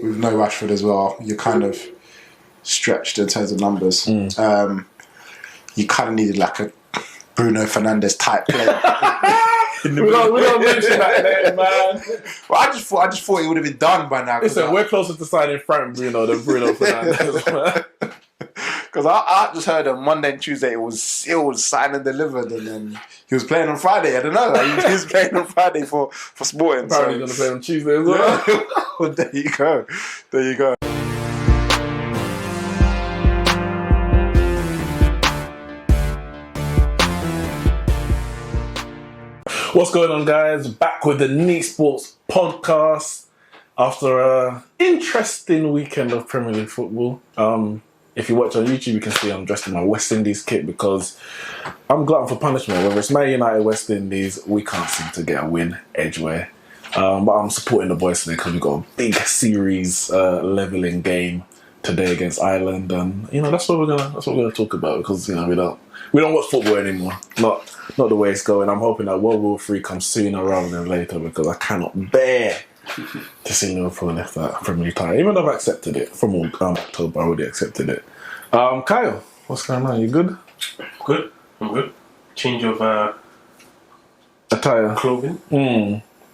with no Rashford as well, you're kind of stretched in terms of numbers. You kind of needed like a Bruno Fernandes type player. We don't mention that name, man. Well, I just thought it would have been done by now. Listen, we're closer to signing Frank Bruno than Bruno Fernandes, man. Because I just heard on Monday and Tuesday it was signed and delivered, and then he was playing on Friday. I don't know. He was playing on Friday for Sporting. Apparently he's going to play on Tuesday as well. Well, there you go. What's going on, guys? Back with the Neeks Sports Podcast after an interesting weekend of Premier League football. If you watch on YouTube, you can see I'm dressed in my West Indies kit because I'm glutton for punishment. Whether it's Man United, West Indies, we can't seem to get a win Edgeware. But I'm supporting the boys today because we've got a big series leveling game today against Ireland, and that's what we're gonna talk about because we don't watch football anymore. Not the way it's going. I'm hoping that World War III comes sooner rather than later because I cannot bear to see Liverpool lift that Premier League title. Even though I've accepted it from October, I already accepted it. Kyle, what's going on? You good? Good. I'm good. Change of attire, clothing.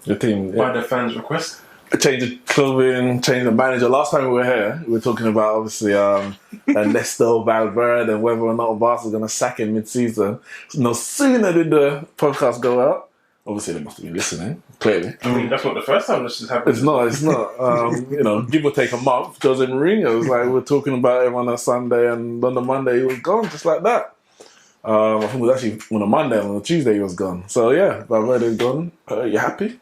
Your team By the fans' request. Change the clothing, change the manager. Last time we were here, we were talking about obviously Ernesto Valverde and whether or not Barca's going to sack him mid-season. No sooner did the podcast go out. Obviously, they must have been listening. Clearly, I mean that's not the first time this has happened. It's not. Give or take a month. Jose Mourinho was like, we were talking about him on a Sunday, and on the Monday he was gone, just like that. I think it was actually on a Monday, and on a Tuesday he was gone. So yeah, Valverde's gone. You happy?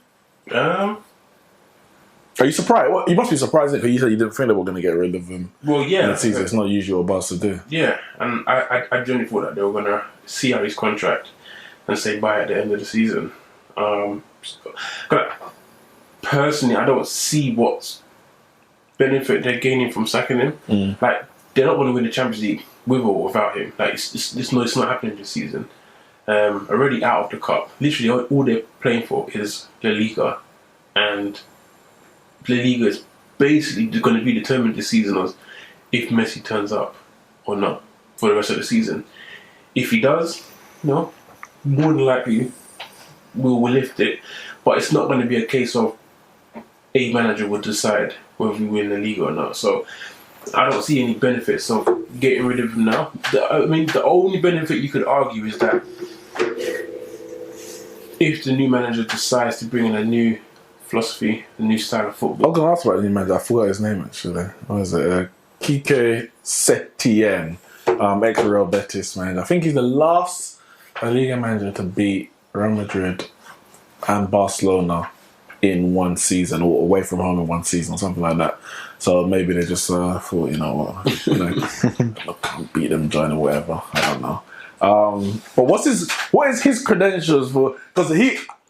Are you surprised? Well, you must be surprised because you said you didn't think they were going to get rid of him. Well, yeah. In the season. It's not usual Barca to do. Yeah, and I genuinely thought that they were going to see out his contract and say bye at the end of the season. But personally, I don't see what benefit they're gaining from sacking him. Like, they're not going to win the Champions League with or without him. Like, it's not happening this season. Already out of the cup. Literally, all they're playing for is La Liga, and La Liga is basically going to be determined this season as if Messi turns up or not for the rest of the season. If he does, more than likely we'll lift it. But it's not going to be a case of a manager will decide whether we win the league or not. So I don't see any benefits of getting rid of him now. The only benefit you could argue is that if the new manager decides to bring in a new philosophy, a new style of football. I was going to ask about the new manager. I forgot his name actually. What is it? Quique Setien, ex-Real Betis manager. I think he's the last La Liga manager to beat Real Madrid and Barcelona in one season, or away from home in one season, or something like that. So maybe they just thought, can't beat them, join or whatever. I don't know. But what is his credentials for? Because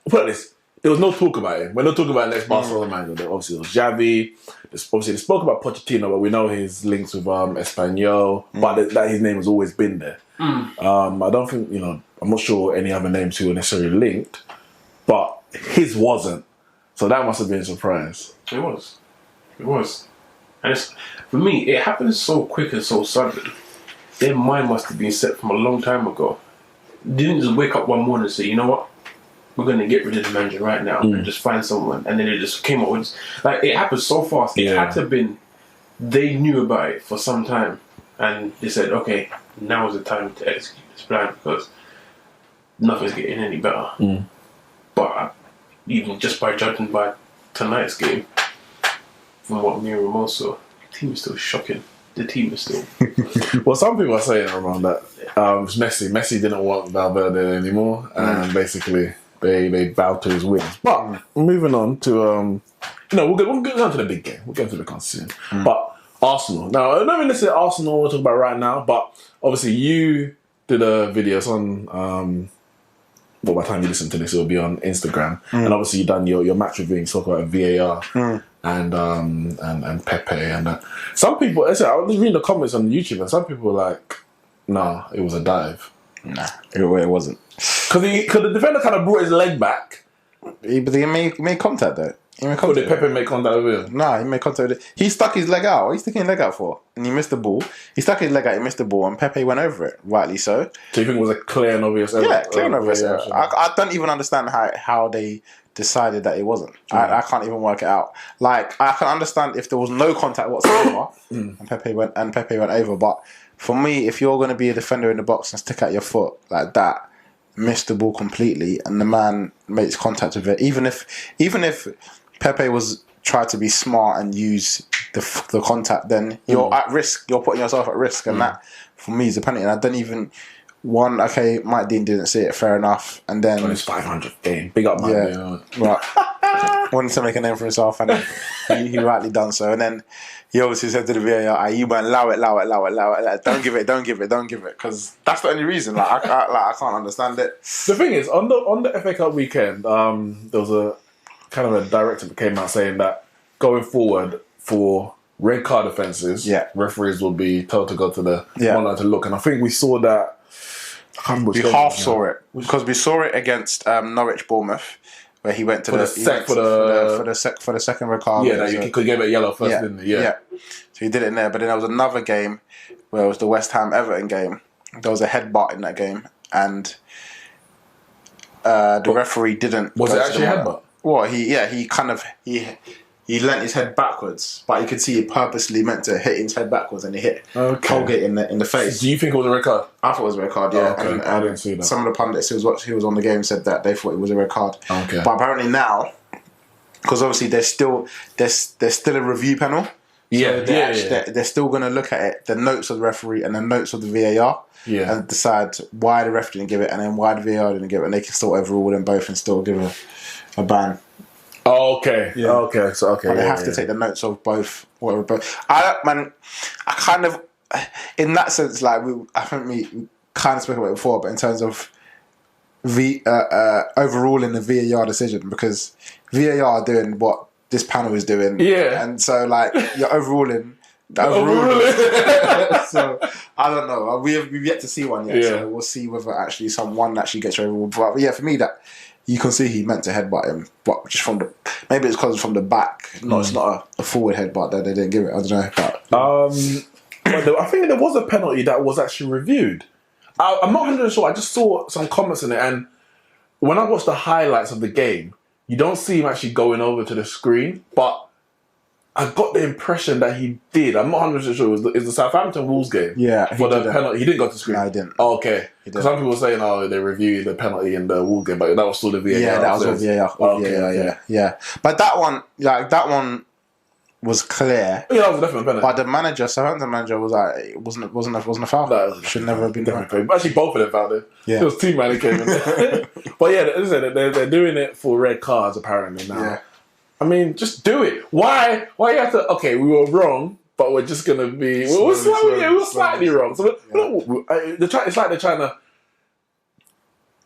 put this. There was no talk about him. We're not talking about next Barcelona manager. Obviously, it was Xavi. Obviously, they spoke about Pochettino, but we know his links with Espanyol. But that his name has always been there. I don't think, I'm not sure any other names who were necessarily linked, but his wasn't. So that must have been a surprise. It was. And for me, it happened so quick and so sudden. Their mind must have been set from a long time ago. They didn't just wake up one morning and say, you know what? We're going to get rid of the manager right now and just find someone. And then it just came up with... Like, it happened so fast. It had to have been... They knew about it for some time. And they said, okay, now is the time to execute this plan because nothing's getting any better. But even just by judging by tonight's game, from what me and Ramon saw, the team is still shocking. The team is still... Well, some people are saying around that it's Messi. Messi didn't want Valverde anymore. And basically... They bowed to his wings. But moving on to, we'll get on to the big game. We'll get to the con soon. But Arsenal. Now, I don't mean to say Arsenal we're talking about right now, but obviously you did a video. It's on, by the time you listen to this, it'll be on Instagram. And obviously you've done your match reviewing, talk about VAR and Pepe. And some people, I was reading the comments on YouTube, and some people were like, no, it was a dive. Nah, it wasn't. Because the defender kind of brought his leg back. But he made contact though. He made Or contact. did Pepe make contact with him? Nah, he made contact with it. He stuck his leg out. What are you sticking his leg out for? And he missed the ball. He stuck his leg out, he missed the ball, and Pepe went over it. Rightly so. So you think it was a clear and obvious error? Yeah, clear and obvious yeah, error. I don't even understand how they decided that it wasn't. I can't even work it out. Like, I can understand if there was no contact whatsoever and Pepe went over. But for me, if you're going to be a defender in the box and stick out your foot like that, miss the ball completely, and the man makes contact with it, even if Pepe was tried to be smart and use the contact, then you're at risk. You're putting yourself at risk, and that for me is a penalty. And I don't even. Okay, Mike Dean didn't see it, fair enough. And then on his 500th game, big up Mike Dean. Right. Wanted to make a name for himself, and he rightly done so. And then he obviously said to the VAR, "You man, allow it. Like, don't give it, because that's the only reason. Like, I can't understand it." The thing is, on the FA Cup weekend, there was a kind of a directive that came out saying that going forward for red card offences, referees will be told to go to the monitor to look. And I think we saw that. We half saw it because we saw it against Norwich Bournemouth, where he went to for the second red card. Yeah, you could give it a yellow first, didn't he? Yeah. So he did it in there, but then there was another game where it was the West Ham Everton game. There was a headbutt in that game, and the referee didn't. Was it actually a headbutt? Well, he leant his head backwards, but you could see he purposely meant to hit his head backwards, and he hit Colgate in the face. Do you think it was a red card? I thought it was a red card, yeah. Oh, okay. And, I didn't see that. Some of the pundits who was on the game said that they thought it was a red card. Okay. But apparently now, because obviously there's still a review panel. So they're still going to look at it, the notes of the referee and the notes of the VAR, and decide why the ref didn't give it and then why the VAR didn't give it, and they can still overrule them both and still give a ban. Oh, okay. Yeah. Okay. So But they have to take the notes of both. I kind of, in that sense, like I think we kind of spoke about it before, but in terms of overruling the VAR decision, because VAR are doing what this panel is doing, and so like you're overruling. So I don't know. We've yet to see one yet, so we'll see whether actually someone actually gets overruled. But yeah, for me that. You can see he meant to headbutt him, but just maybe it's because from the back. No, it's not a forward headbutt that they didn't give it. I don't know. But I think there was a penalty that was actually reviewed. I'm not 100% sure. I just saw some comments in it, and when I watched the highlights of the game, you don't see him actually going over to the screen, but I got the impression that he did. I'm not 100% sure. It was the Southampton Wolves game. Yeah. For the penalty. He didn't go to the screen. No, he didn't. Oh, okay. Because some people were saying, they reviewed the penalty in the Wolves game, but that was still the VAR. Yeah, that was all VAR. Yeah. But that one was clear. Yeah, that was definitely a penalty. But the manager, Southampton manager, was like, it wasn't a foul. No, should never have been done. Actually, both of them fouled it. Yeah. It was two man who came in. But yeah, as I said, they're doing it for red cards apparently now. Yeah. I mean, just do it. Why you have to? Okay, we were wrong, but we're just gonna be. We were slightly wrong. So it's like they're trying to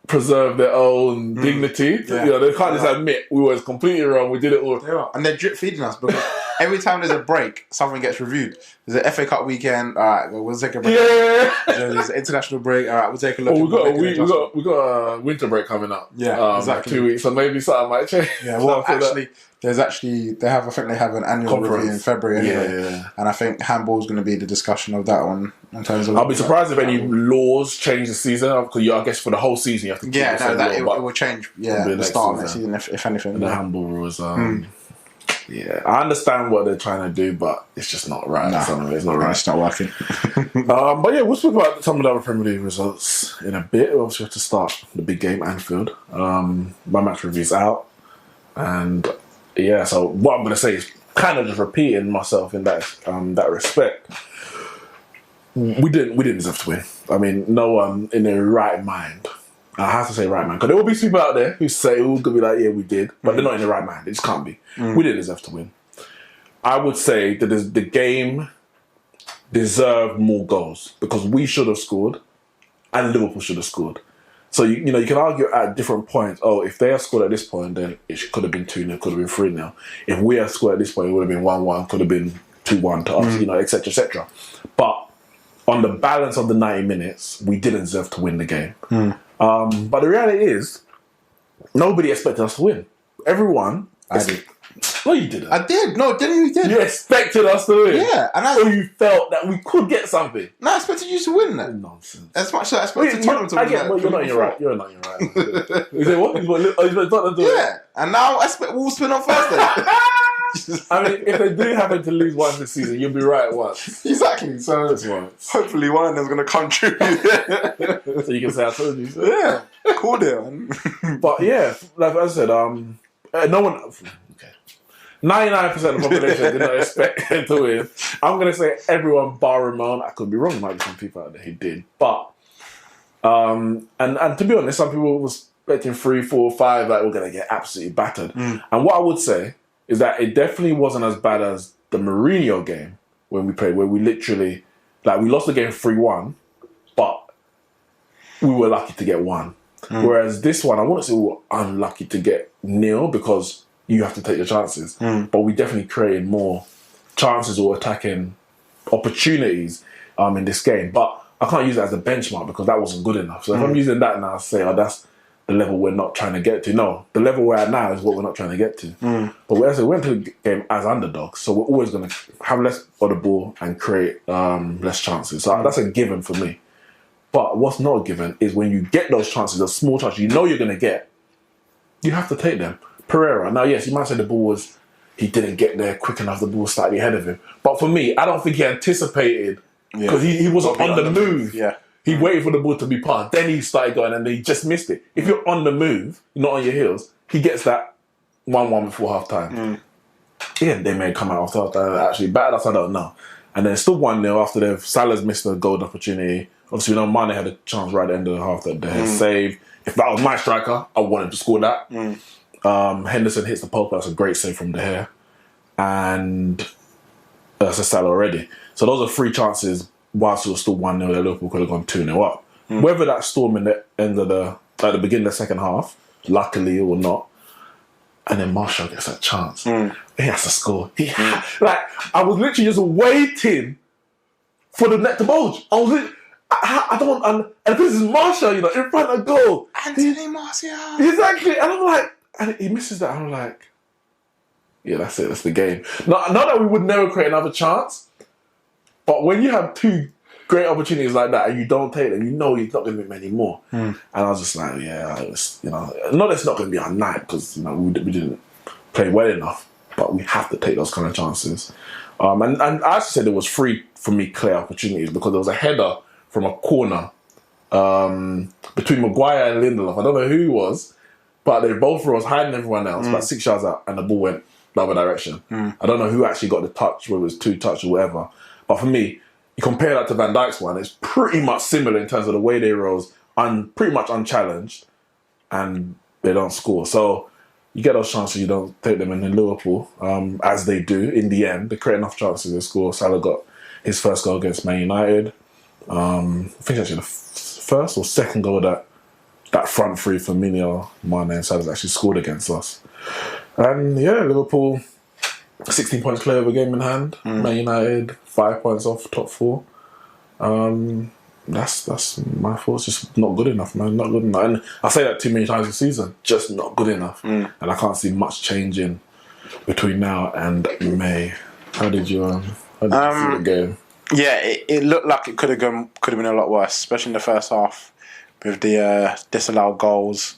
preserve their own dignity. Yeah. They can't just admit we were completely wrong. We did it all. They are. And they're drip feeding us because every time there's a break, something gets reviewed. There's an FA Cup weekend. All right, we'll take a break. Yeah. There's an international break. All right, we'll take a look. We got a winter break coming up. Yeah, exactly. 2 weeks, so maybe something might change. Yeah, well, actually, I think they have an annual review in February anyway. Yeah. And I think handball's going to be the discussion of that one in terms of. I'll be surprised if any laws change the season, because I guess for the whole season you have to. It will change. Yeah, the start of next season, if anything. The handball rules. Yeah, I understand what they're trying to do, but it's just not right. It's not right. It's not working. But yeah, we'll speak about some of the other Premier League results in a bit. We obviously have to start the big game, Anfield. My match review's out, and yeah. So what I'm going to say is kind of just repeating myself in that respect. We didn't deserve to win. I mean, no one in their right mind. I have to say right mind, because there will be people out there who could be like, yeah, we did, but they're not in the right mind. It just can't be. We didn't deserve to win. I would say that the game deserved more goals because we should have scored and Liverpool should have scored. So you can argue at different points. Oh, if they had scored at this point, then it could have been 2-0, could have been 3-0. If we had scored at this point, it would have been 1-1, could have been 2-1 to us, etc., etc. But on the balance of the 90 minutes, we didn't deserve to win the game. But the reality is, nobody expected us to win. Everyone, No, you didn't. I did. No, didn't you? Did. You expected us to win. Yeah, and or you felt that we could get something. No, I expected you to win that. Nonsense. As much as I expected Tottenham to win. I get, well, you're not in your right. You're not in your right. You say what? You expect Tottenham to win? Yeah, and now I expect Wolves to win on Thursday. I mean, if they do happen to lose once this season, you'll be right once. Exactly. So Just once. hopefully one of them's going to come true. So you can say I told you. So. Yeah, cool deal. Man. But yeah, like I said, no one. Okay. 99% of the population did not expect him to win. I'm going to say everyone bar Ramon. I could be wrong. There might be some people out there who did. But, and to be honest, some people were expecting 3, 4, 5, like we're going to get absolutely battered. And what I would say is that it definitely wasn't as bad as the Mourinho game when we played, where we literally, like we lost the game 3-1, but we were lucky to get 1. Whereas this one, I wouldn't say we were unlucky to get 0 because you have to take your chances. But we definitely created more chances or attacking opportunities in this game. But I can't use that as a benchmark because that wasn't good enough. So if I'm using that now, I say, oh, that's the level we're not trying to get to. No, the level we're at now is what we're not trying to get to. But we went to the game as underdogs, so we're always going to have less of the ball and create less chances. So that's a given for me. But what's not a given is when you get those chances, those small chances you know you're going to get, you have to take them. Pereira, now yes, you might say the ball was, he didn't get there quick enough, the ball was slightly ahead of him. But for me, I don't think he anticipated, because he wasn't on the move. Yeah. He waited for the ball to be passed, then he started going and he just missed it. If you're on the move, not on your heels, he gets that 1-1 before half time. Yeah, they may come out after half time actually battered us, I don't know. And then still 1-0 after Salah's missed a goal opportunity. Obviously, we know Mane had a chance right at the end of the half that they saved. If that was my striker, I wanted to score that. Henderson hits the post, that's a great save from De Gea. And that's a Salah already. So those are 3 chances whilst it was still 1-0 that Liverpool could have gone 2-0 up. Whether that storm in the end of at the beginning of the second half, luckily or not, and then Martial gets that chance. He has to score. I was literally just waiting for the net to bulge. I don't, and this is Martial, in front of goal. Anthony Martial. Exactly. And I'm like, and he misses that. I'm like, yeah, that's it. That's the game. Not that we would never create another chance, but when you have 2 great opportunities like that and you don't take them, you know you're not going to be many more. And I was just like, yeah, not that it's not going to be our night because we didn't play well enough, but we have to take those kind of chances. And I actually said there was 3 for me clear opportunities because there was a header from a corner between Maguire and Lindelof. I don't know who he was, but they both were hiding everyone else, about 6 yards out, and the ball went the other direction. I don't know who actually got the touch, whether it was 2 touch or whatever. But for me, you compare that to Van Dijk's one, it's pretty much similar in terms of the way they rose, pretty much unchallenged, and they don't score. So you get those chances, you don't take them. And in Liverpool, as they do, in the end, they create enough chances to score. Salah got his first goal against Man United. I think actually the first or second goal that front 3 for Firmino, Mane and Salah's actually scored against us. And yeah, Liverpool 16 points clear of a game in hand. Man United 5 points off top 4. That's my thoughts. Just not good enough, man. Not good enough. And I say that too many times this season. Just not good enough. And I can't see much changing between now and May. How did you see the game? Yeah, it looked like it could have been a lot worse, especially in the first half with the disallowed goals.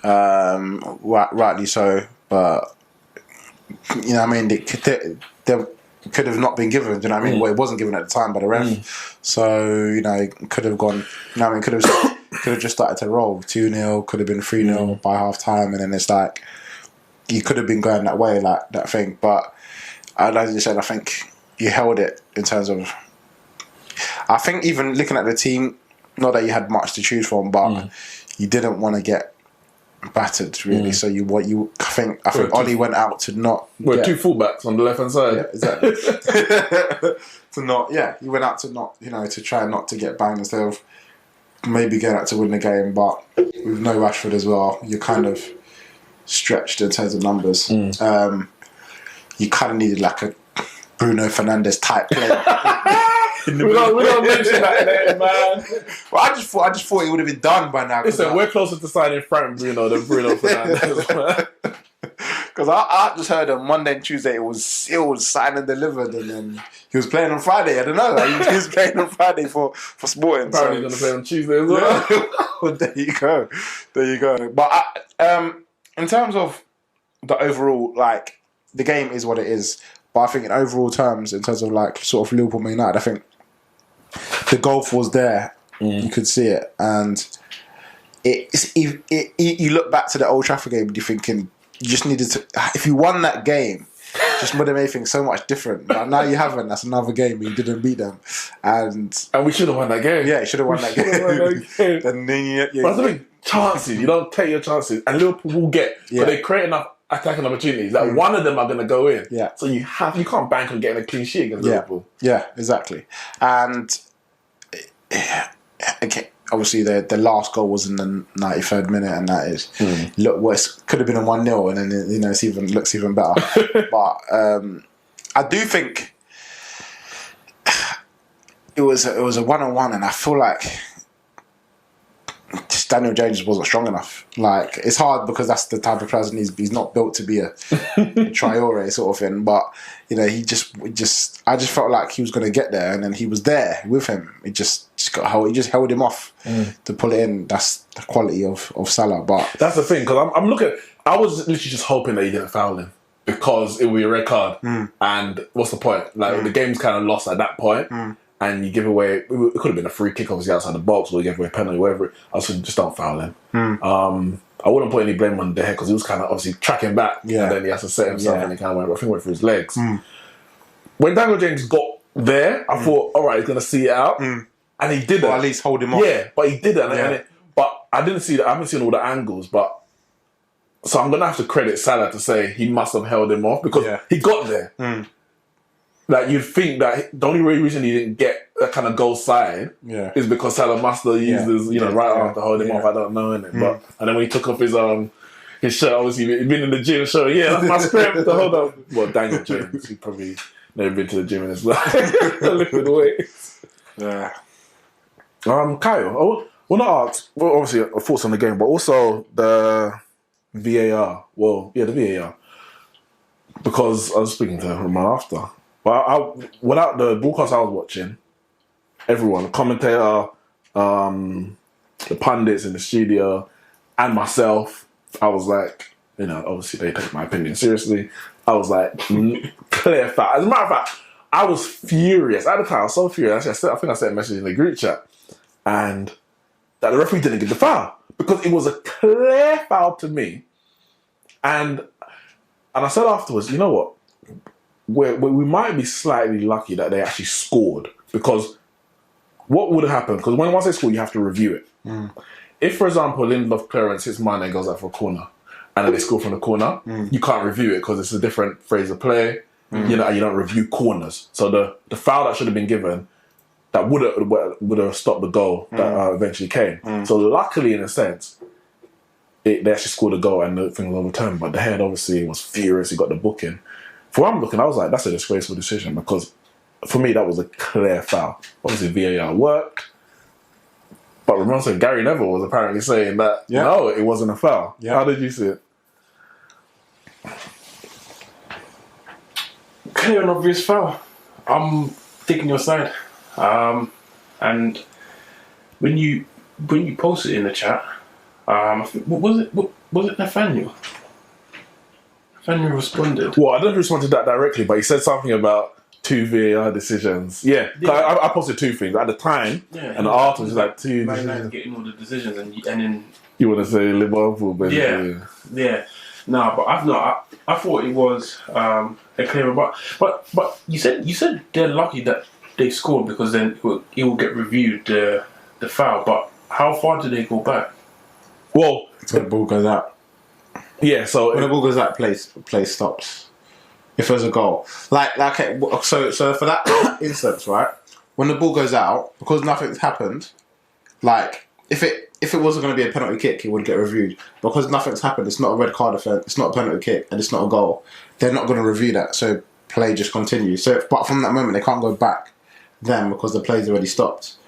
Rightly so, but they could have not been given. Do you know what I mean? Well, it wasn't given at the time by the ref, so it could have gone. Could have just started to roll 2-0. Could have been 3-0 by half time, and then it's like you could have been going that way, like that thing. But as you said, I think you held it in terms of. I think even looking at the team, not that you had much to choose from, but you didn't want to get battered really. So I think Ollie went out to not. We're 2 fullbacks on the left hand side. Yeah, exactly. You went out to not, to try not to get banged instead of maybe going out to win the game. But with no Rashford as well, you're kind of stretched in terms of numbers. You kind of needed like a Bruno Fernandes type player. We don't mention that, man. Well, I just thought it would have been done by now. Listen, we're closer to signing Frank Bruno than Bruno Fernandes. Because I just heard on Monday and Tuesday it was signed and delivered, and then he was playing on Friday. I don't know. Like, he was playing on Friday for Sporting. Apparently he's going to play on Tuesday as well. Well, there you go. But in terms of the overall, like, the game is what it is. But I think in overall terms, in terms of like sort of Liverpool Man United, I think the gulf was there. You could see it, and you look back to the Old Trafford game, you're thinking you just needed to. If you won that game, just would have made things so much different. But now you haven't. That's another game. You didn't beat them, and we should have won that game. Yeah, you should have won that game. And then but I think chances. You don't take your chances, and Liverpool will get. But they create enough attacking opportunities that one of them are going to go in. Yeah. So you can't bank on getting a clean sheet against Liverpool. Yeah, exactly. And okay, obviously the last goal was in the 93rd minute, and that is look worse. Could have been a 1-0, and then it looks even better. But I do think it was a 1-on-1, and I feel like Daniel James wasn't strong enough. Like, it's hard because that's the type of person he's not built to be a Traore sort of thing. But I just felt like he was going to get there, and then he was there with him. He just held him off to pull it in. That's the quality of Salah. But that's the thing, because I'm looking. I was literally just hoping that he didn't foul him, because it would be a red card. And what's the point? Like the game's kind of lost at that point. And you give away, it could have been a free kick obviously outside the box, or you give away a penalty, whatever. I was just don't foul him. I wouldn't put any blame on De Gea, because he was kind of obviously tracking back, and then he has to set himself, and he kind of went for his legs. When Daniel James got there, I thought, all right, he's going to see it out, and he did it. Or at least hold him off. Yeah, but he did it. But I didn't see that. I haven't seen all the angles, but so I'm going to have to credit Salah to say he must have held him off, because he got there. Like, you'd think that the only reason he didn't get that kind of goal side is because Salah must have used his right arm to hold him off. I don't know, innit? But and then when he took off his shirt, obviously he'd been in the gym, so that's my strength to hold up. Well, Daniel James, he probably never been to the gym in his life, lifting weights. Yeah. Kyle, I want to ask, well, obviously thoughts on the game, but also the VAR. Well, the VAR, because I was speaking to Roman after. Well, without the broadcast I was watching, everyone, the commentator, the pundits in the studio, and myself, I was like, obviously they take my opinion seriously. I was like, clear foul. As a matter of fact, I was furious. At the time, I was so furious. Actually, I think I sent a message in the group chat, and that the referee didn't give the foul, because it was a clear foul to me. And I said afterwards, you know what? We might be slightly lucky that they actually scored, because what would have happened? Because once they score, you have to review it. If, for example, Lindelof clearance hits Mane and goes out for a corner, and then they score from the corner, you can't review it because it's a different phrase of play. And you don't review corners. So the foul that should have been given, that would have stopped the goal that eventually came. So luckily, in a sense, they actually scored a goal and the thing was overturned. But the head obviously was furious. He got the booking. For what I'm looking, I was like, that's a disgraceful decision, because for me, that was a clear foul. Obviously, VAR worked. But remember, so Gary Neville was apparently saying that, no, it wasn't a foul. Yeah. How did you see it? Clear and obvious foul. I'm taking your side. And when you post it in the chat, was it Nathaniel? Nathaniel responded. Well, I don't know if he responded to that directly, but he said something about 2 VAR decisions. Yeah. I posted 2 things at the time, and afterwards, like 2 decisions. Getting all the decisions, and then you want to say Liverpool, but yeah. No, but I thought it was a clearer. But you said they're lucky that they scored, because then it will get reviewed the foul. But how far do they go back? Well, the ball goes out. Yeah, so when the ball goes out, play stops. If there's a goal, so for that instance, right, when the ball goes out, because nothing's happened, like if it wasn't going to be a penalty kick, it would get reviewed. Because nothing's happened, it's not a red card offence, it's not a penalty kick, and it's not a goal. They're not going to review that, so play just continues. So, but from that moment, they can't go back then, because the play's already stopped.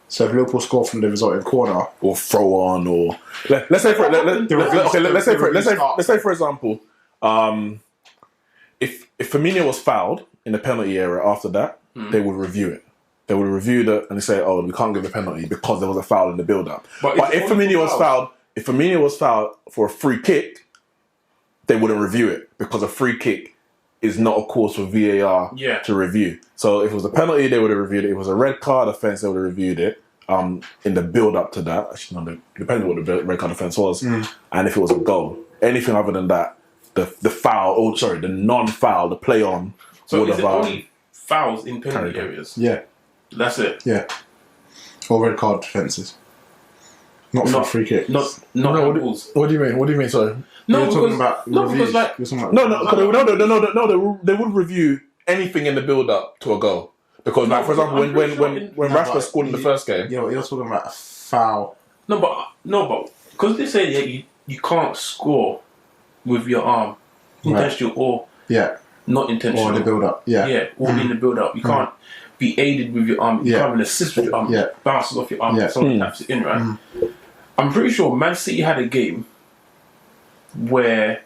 So if Liverpool score from the resulting corner or throw on, or let's say for example, If Firmino was fouled in the penalty area after that, they would review it. They would review it and say, "Oh, we can't give the penalty because there was a foul in the build-up." But if Firmino was fouled for a free kick, they wouldn't review it because a free kick is not a cause for VAR to review. So if it was a penalty, they would have reviewed it. If it was a red card offence, they would have reviewed it in the build-up to that. Actually, no, depending on what the red card offence was. And if it was a goal. Anything other than that, the non-foul, the play on. So is it only fouls in penalty areas? Yeah. That's it? Yeah. Or red card offences. Not for free kicks. What do you mean? What do you mean, sorry? No, you're talking about reviews. They would review anything in the build-up to a goal. Because, for example, when Rashford scored in the first game... Yeah, but you're talking about a foul. No, but because they say you can't score with your arm, intentional or not intentional. Or in the build-up, or in the build-up. You can't be aided with your arm. You can't have an assist with your arm. Bounces off your arm. Someone taps it in, right? I'm pretty sure Man City had a game where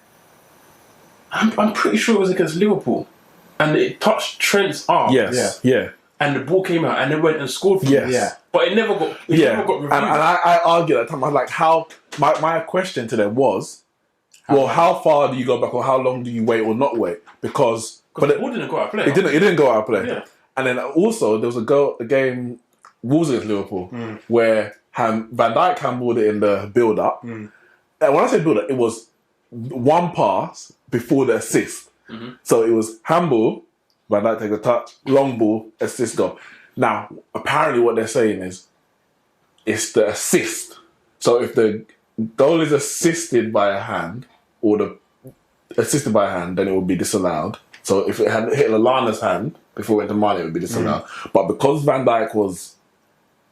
I'm pretty sure it was against Liverpool, and it touched Trent's arm. And the ball came out, and they went and scored for him. But it never got. Never got reviewed. And I argue that time. I'm like, how? My question to them was, how far do you go back, or how long do you wait or not wait? Because the ball didn't go out of play. It didn't go out of play. Yeah. And then also there was a game Wolves against Liverpool where Van Dijk handballed it in the build-up. And when I say build-up, it was one pass before the assist. So it was handball, Van Dijk take a touch, long ball, assist goal. Now, apparently what they're saying is it's the assist. So if the goal is assisted by a hand, then it would be disallowed. So if it had hit Lallana's hand before it went to Mane, it would be disallowed. But because Van Dijk was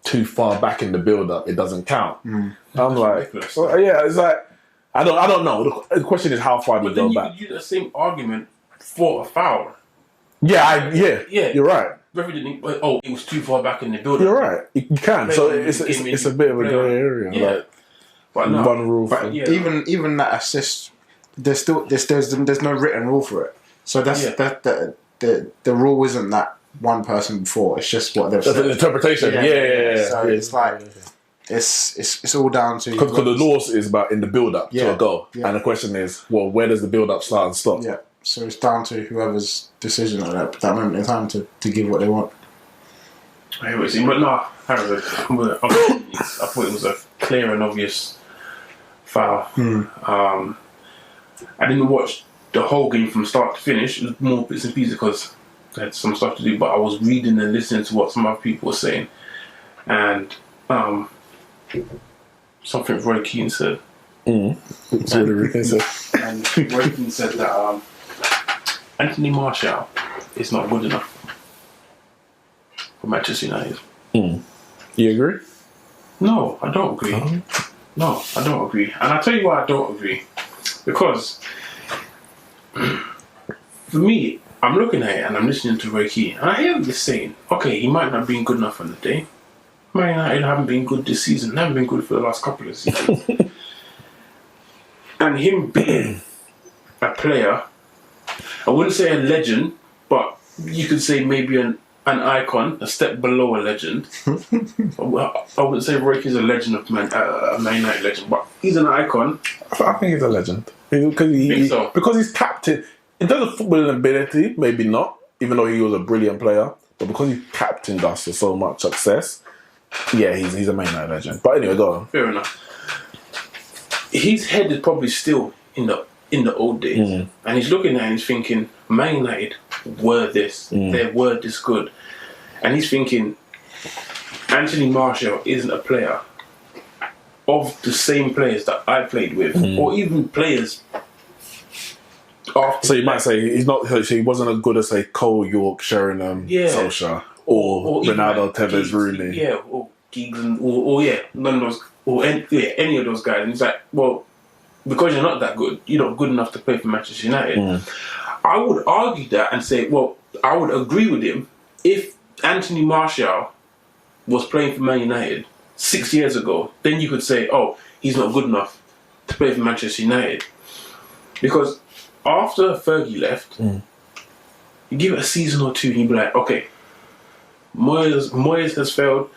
too far back in the build-up, it doesn't count. I'm like, it's like, I don't know. The question is, how far do you go back? But then you could use the same argument for a foul. Yeah, you're right. It was too far back in the build-up. You're right. You can. So it's a bit of a grey area. One rule. But even that assist, there's no written rule for it. So the rule isn't that one person before. It's just what they've said. The interpretation. So it's like it's all down to because the law is about in the build-up to a goal, and the question is, well, where does the build-up start and stop? Yeah. So it's down to whoever's decision at that moment in time to give what they want. But no, I thought it was a clear and obvious foul. I didn't watch the whole game from start to finish. It was more bits and pieces because I had some stuff to do, but I was reading and listening to what some other people were saying. And something Roy Keane said. And Roy Keane said that Anthony Martial is not good enough for Manchester United. You agree? No, I don't agree. No, I don't agree. And I'll tell you why I don't agree. Because for me, I'm looking at it and I'm listening to Roy Keane, and I hear him just saying, okay, he might not have been good enough on the day. Man United haven't been good this season, haven't been good for the last couple of seasons. And him being a player, I wouldn't say a legend, but you could say maybe an icon, a step below a legend. I wouldn't say Roy Keane's a legend of a Man United legend, but he's an icon. I think he's a legend. Because he's captain. In terms of footballing ability, maybe not, even though he was a brilliant player. But because he captained us for so much success, he's a Man United legend. But anyway, go on. Fair enough. His head is probably still in the old days, and he's looking at it and he's thinking, Man United were this, they were this good, and he's thinking, Anthony Martial isn't a player of the same players that I played with, or even players. So you might say he wasn't as good as say Cole, York, Sheringham, Solskjaer, or Ronaldo, Tevez, Rooney, or Keegan, or none of those, or any of those guys. And it's like, well, because you're not that good, you're not good enough to play for Manchester United. I would argue that and say, well, I would agree with him if Anthony Martial was playing for Man United 6 years ago. Then you could say, oh, he's not good enough to play for Manchester United, because after Fergie left, you give it a season or two, and you'd be like, okay, Moyes has failed.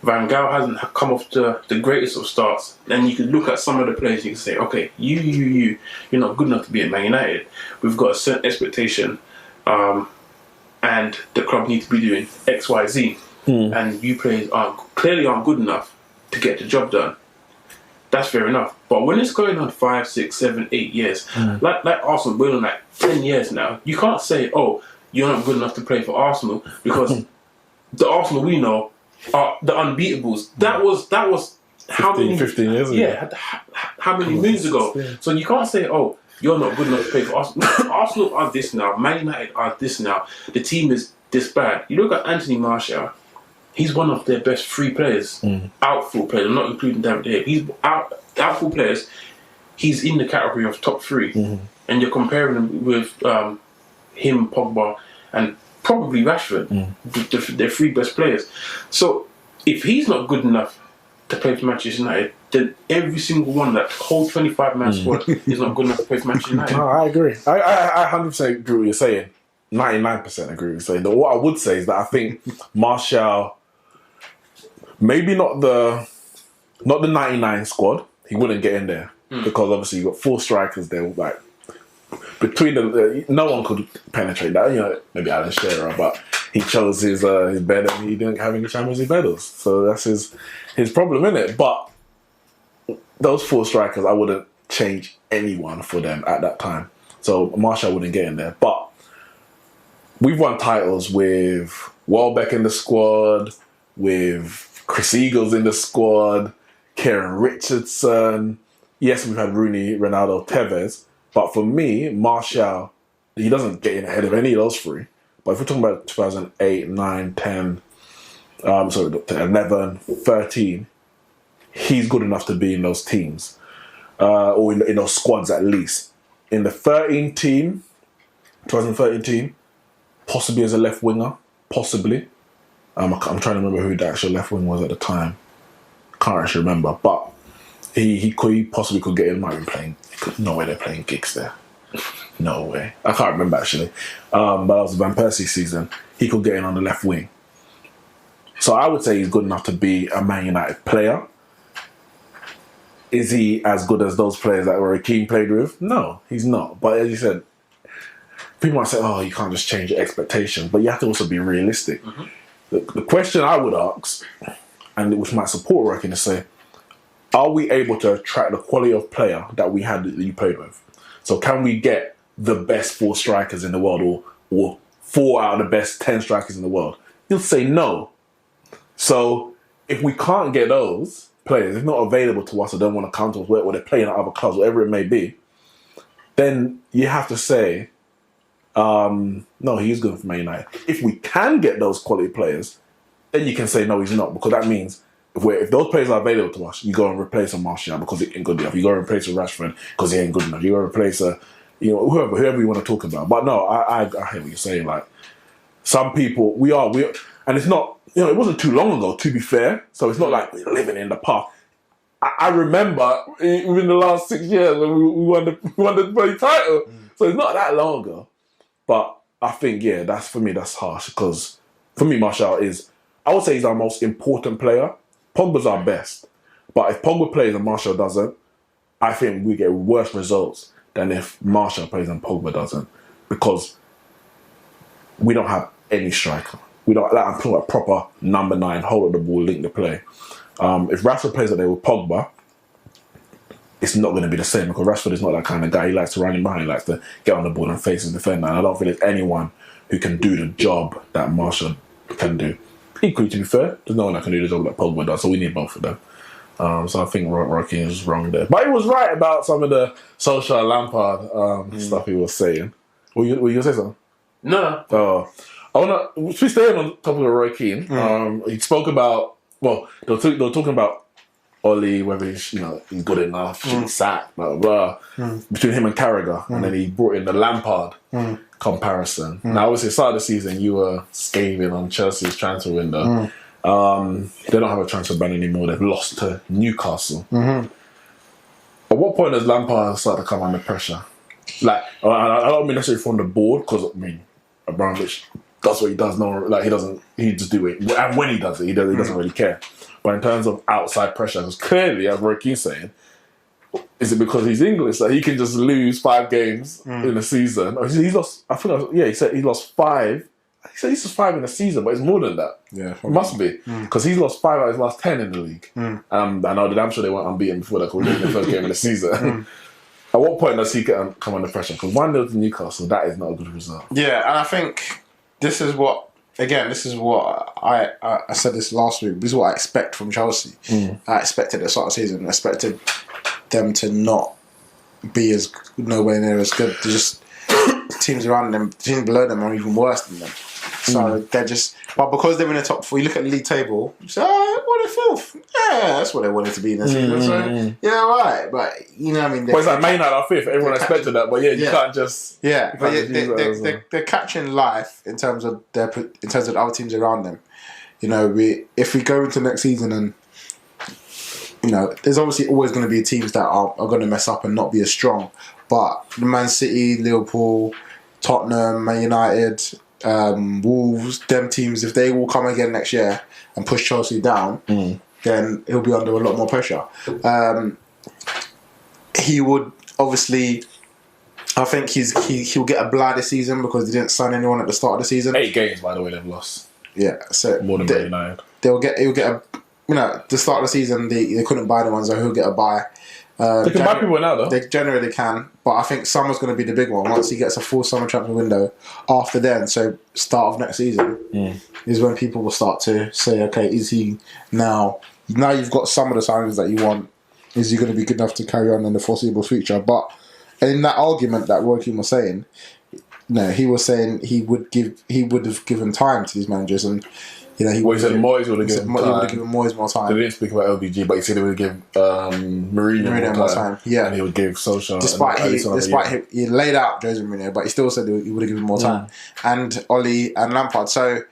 Van Gaal hasn't come off the greatest of starts. Then you could look at some of the players. You can say, okay, you're not good enough to be at Man United. We've got a certain expectation, and the club needs to be doing X, Y, Z. And you players clearly aren't good enough to get the job done. That's fair enough. But when it's going on 5, 6, 7, 8 years, like Arsenal, we're on like 10 years now. You can't say, oh, you're not good enough to play for Arsenal, because the Arsenal we know are the unbeatables. That was how many 15 years ago. Yeah, how many moons ago? Yeah. So you can't say, oh, you're not good enough to play for Arsenal. Arsenal are this now. Man United are this now. The team is this bad. You look at Anthony Martial. He's one of their best free players, outfield players. I'm not including David Hay. He's outfield players. He's in the category of top 3, and you're comparing him with him, Pogba, and probably Rashford, their 3 best players. So if he's not good enough to play for Manchester United, then every single one, that whole 25-man squad, is not good enough to play for Manchester United. No, I agree. I 100% agree with what you're saying. 99% agree with what you're saying. But what I would say is that I think Martial, maybe not the 99 squad, he wouldn't get in there, because obviously you've got 4 strikers there, like between the no one could penetrate that. You know, maybe Alan Shearer, but he chose his bed and he didn't have any Champions League medals, so that's his problem, isn't it? But those 4 strikers, I wouldn't change anyone for them at that time. So Martial wouldn't get in there. But we've won titles with Welbeck in the squad, with Chris Eagles in the squad, Kieran Richardson. Yes, we've had Rooney, Ronaldo, Tevez. But for me, Martial, he doesn't get in ahead of any of those 3. But if we're talking about 2008, 9, 10, 11, 13, he's good enough to be in those teams. Or in those squads at least. In the 2013 team, possibly as a left winger, possibly. I'm trying to remember who the actual left wing was at the time. Can't actually remember, but he possibly could get in. Might be playing. No way they're playing gigs there. No way. I can't remember actually. But that was the Van Persie season. He could get in on the left wing. So I would say he's good enough to be a Man United player. Is he as good as those players that Roy Keane played with? No, he's not. But as you said, people might say, oh, you can't just change your expectations. But you have to also be realistic. The question I would ask, and which might support Roy Keane, is say, are we able to attract the quality of player that we had that you played with? So can we get the best 4 strikers in the world, or 4 out of the best 10 strikers in the world? You'll say no. So if we can't get those players, if not available to us or don't want to come to us, or they're playing at other clubs, whatever it may be, then you have to say, no, he's good for Man United. If we can get those quality players, then you can say no, he's not, because that means if those players are available to us, you go and replace a Martial because he ain't good enough. You go and replace a Rashford because he ain't good enough. You go and replace whoever you want to talk about. But no, I hear what you're saying. Like, some people, we are, and it's not, it wasn't too long ago, to be fair. So it's not like we're living in the past. I remember within the last 6 years when we won the bloody title. So it's not that long ago. But I think, that's harsh, because for me, Martial is, I would say he's our most important player. Pogba's our best. But if Pogba plays and Martial doesn't, I think we get worse results than if Martial plays and Pogba doesn't. Because we don't have any striker. We don't, I'm talking about proper number 9, hold of the ball, link the play. If Rashford plays that day with Pogba, it's not going to be the same, because Rashford is not that kind of guy. He likes to run in behind, he likes to get on the ball and face his defender. And I don't think there's anyone who can do the job that Martial can do. Equally, to be fair, there's no one that can do the job that Pogba does, so we need both of them. So I think Rocky is wrong there. But he was right about some of the social Lampard stuff he was saying. Were you going to say something? No. I want to stay on top of Roy Keane. He spoke about, well, they were talking about Oli, whether he's good enough, should be sacked, blah, blah, blah, between him and Carragher. And then he brought in the Lampard comparison. Now, obviously, at the start of the season, you were scathing on Chelsea's transfer window. They don't have a transfer ban anymore. They've lost to Newcastle. At what point does Lampard start to come under pressure? Like, I don't mean necessarily from the board, because I mean, Abramovich does what he does. No, like he just do it, and when he does it, he doesn't really care. But in terms of outside pressure, because clearly, as Roy Keane's saying, is it because he's English that he can just lose 5 games in a season? Or he's lost. He said he lost 5. He said he's lost 5 in a season, but it's more than that. Yeah, it must be, because he's lost 5 out of his last 10 in the league. I know that I'm sure they weren't unbeaten before that, because they the first game of the season. At what point does he come under pressure? Because 1-0 to Newcastle, that is not a good result. Yeah, and I think this is what I said this last week. This is what I expect from Chelsea. I expected at the start of the season. I expected them to not be as nowhere near as good. They're just teams around them, teams below them are even worse than them. So they're just, but because they're in the top 4, you look at the league table, you say, oh, they're 4th. Yeah, that's what they wanted to be in the season. So, yeah, right. But, you know what I mean? But it's like Man United are 5th. Everyone expected that. But you can't just... Yeah, but they're catching life in terms of the other teams around them. You know, if we go into next season and, you know, there's obviously always going to be teams that are going to mess up and not be as strong. But Man City, Liverpool, Tottenham, Man United, Wolves, them teams, if they all come again next year and push Chelsea down, then he'll be under a lot more pressure. He would obviously, I think he'll get a blah this season because they didn't sign anyone at the start of the season. 8 games, by the way, they've lost. Yeah, so more than Man United. He'll get a, you know, the start of the season they couldn't buy anyone, so he'll get a buy. They can buy people now, though. They generally can, but I think summer's going to be the big one. Once he gets a full summer transfer window, after then, so start of next season, is when people will start to say, okay, is he now you've got some of the signings that you want, is he going to be good enough to carry on in the foreseeable future? But in that argument that Joaquin was saying, no, he was saying he would have given time to these managers, and you know, he said Moyes would have given Moyes more time. They didn't speak about LVG, but he said he would give Mourinho more time. Yeah, and he would give Solskjaer. Despite he laid out Jose Mourinho, but he still said he would have given more time, and Oli and Lampard. So,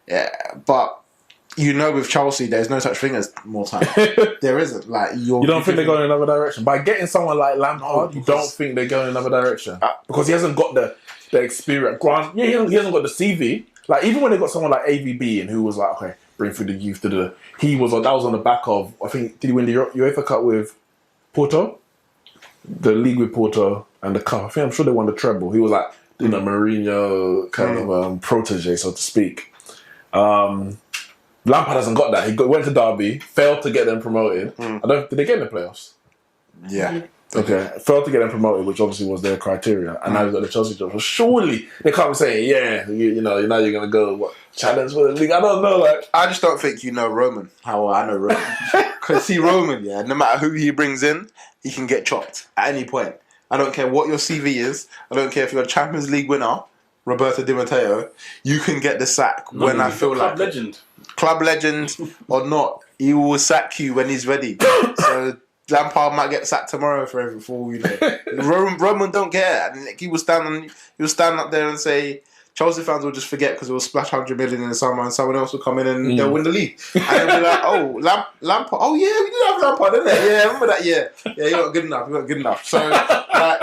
yeah, but you know, with Chelsea, there's no such thing as more time. There isn't. Like you don't think they're going in another direction by getting someone like Lampard. You don't think they're going in another direction because he hasn't got the experience. Grant, he hasn't got the CV. Like, even when they got someone like AVB and who was like, okay, bring through the youth, that was on the back of, I think, did he win the UEFA Cup with Porto? The league with Porto and the cup. I'm sure they won the treble. He was like, you know, Mourinho kind of protege, so to speak. Lampard hasn't got that. He went to Derby, failed to get them promoted. Did they get in the playoffs? Yeah. Okay, failed to get them promoted, which obviously was their criteria, and now he's got the Chelsea job. So surely they can't be saying, you know, now you're gonna go challenge for the league. I don't know, like I just don't think you know Roman. How I know Roman, because see Roman, no matter who he brings in, he can get chopped at any point. I don't care what your CV is. I don't care if you're a Champions League winner, Roberto Di Matteo. You can get the sack when I feel like club legend or not. He will sack you when he's ready. So. Lampard might get sacked tomorrow for all you know. Roman don't care. And he will stand up there and say, Chelsea fans will just forget because it will splash 100 million in the summer and someone else will come in and they'll win the league. And they'll be like, oh, Lampard. Oh yeah, we did have Lampard, didn't it? Yeah, remember that? Yeah, you're not good enough. You're not good enough. So like,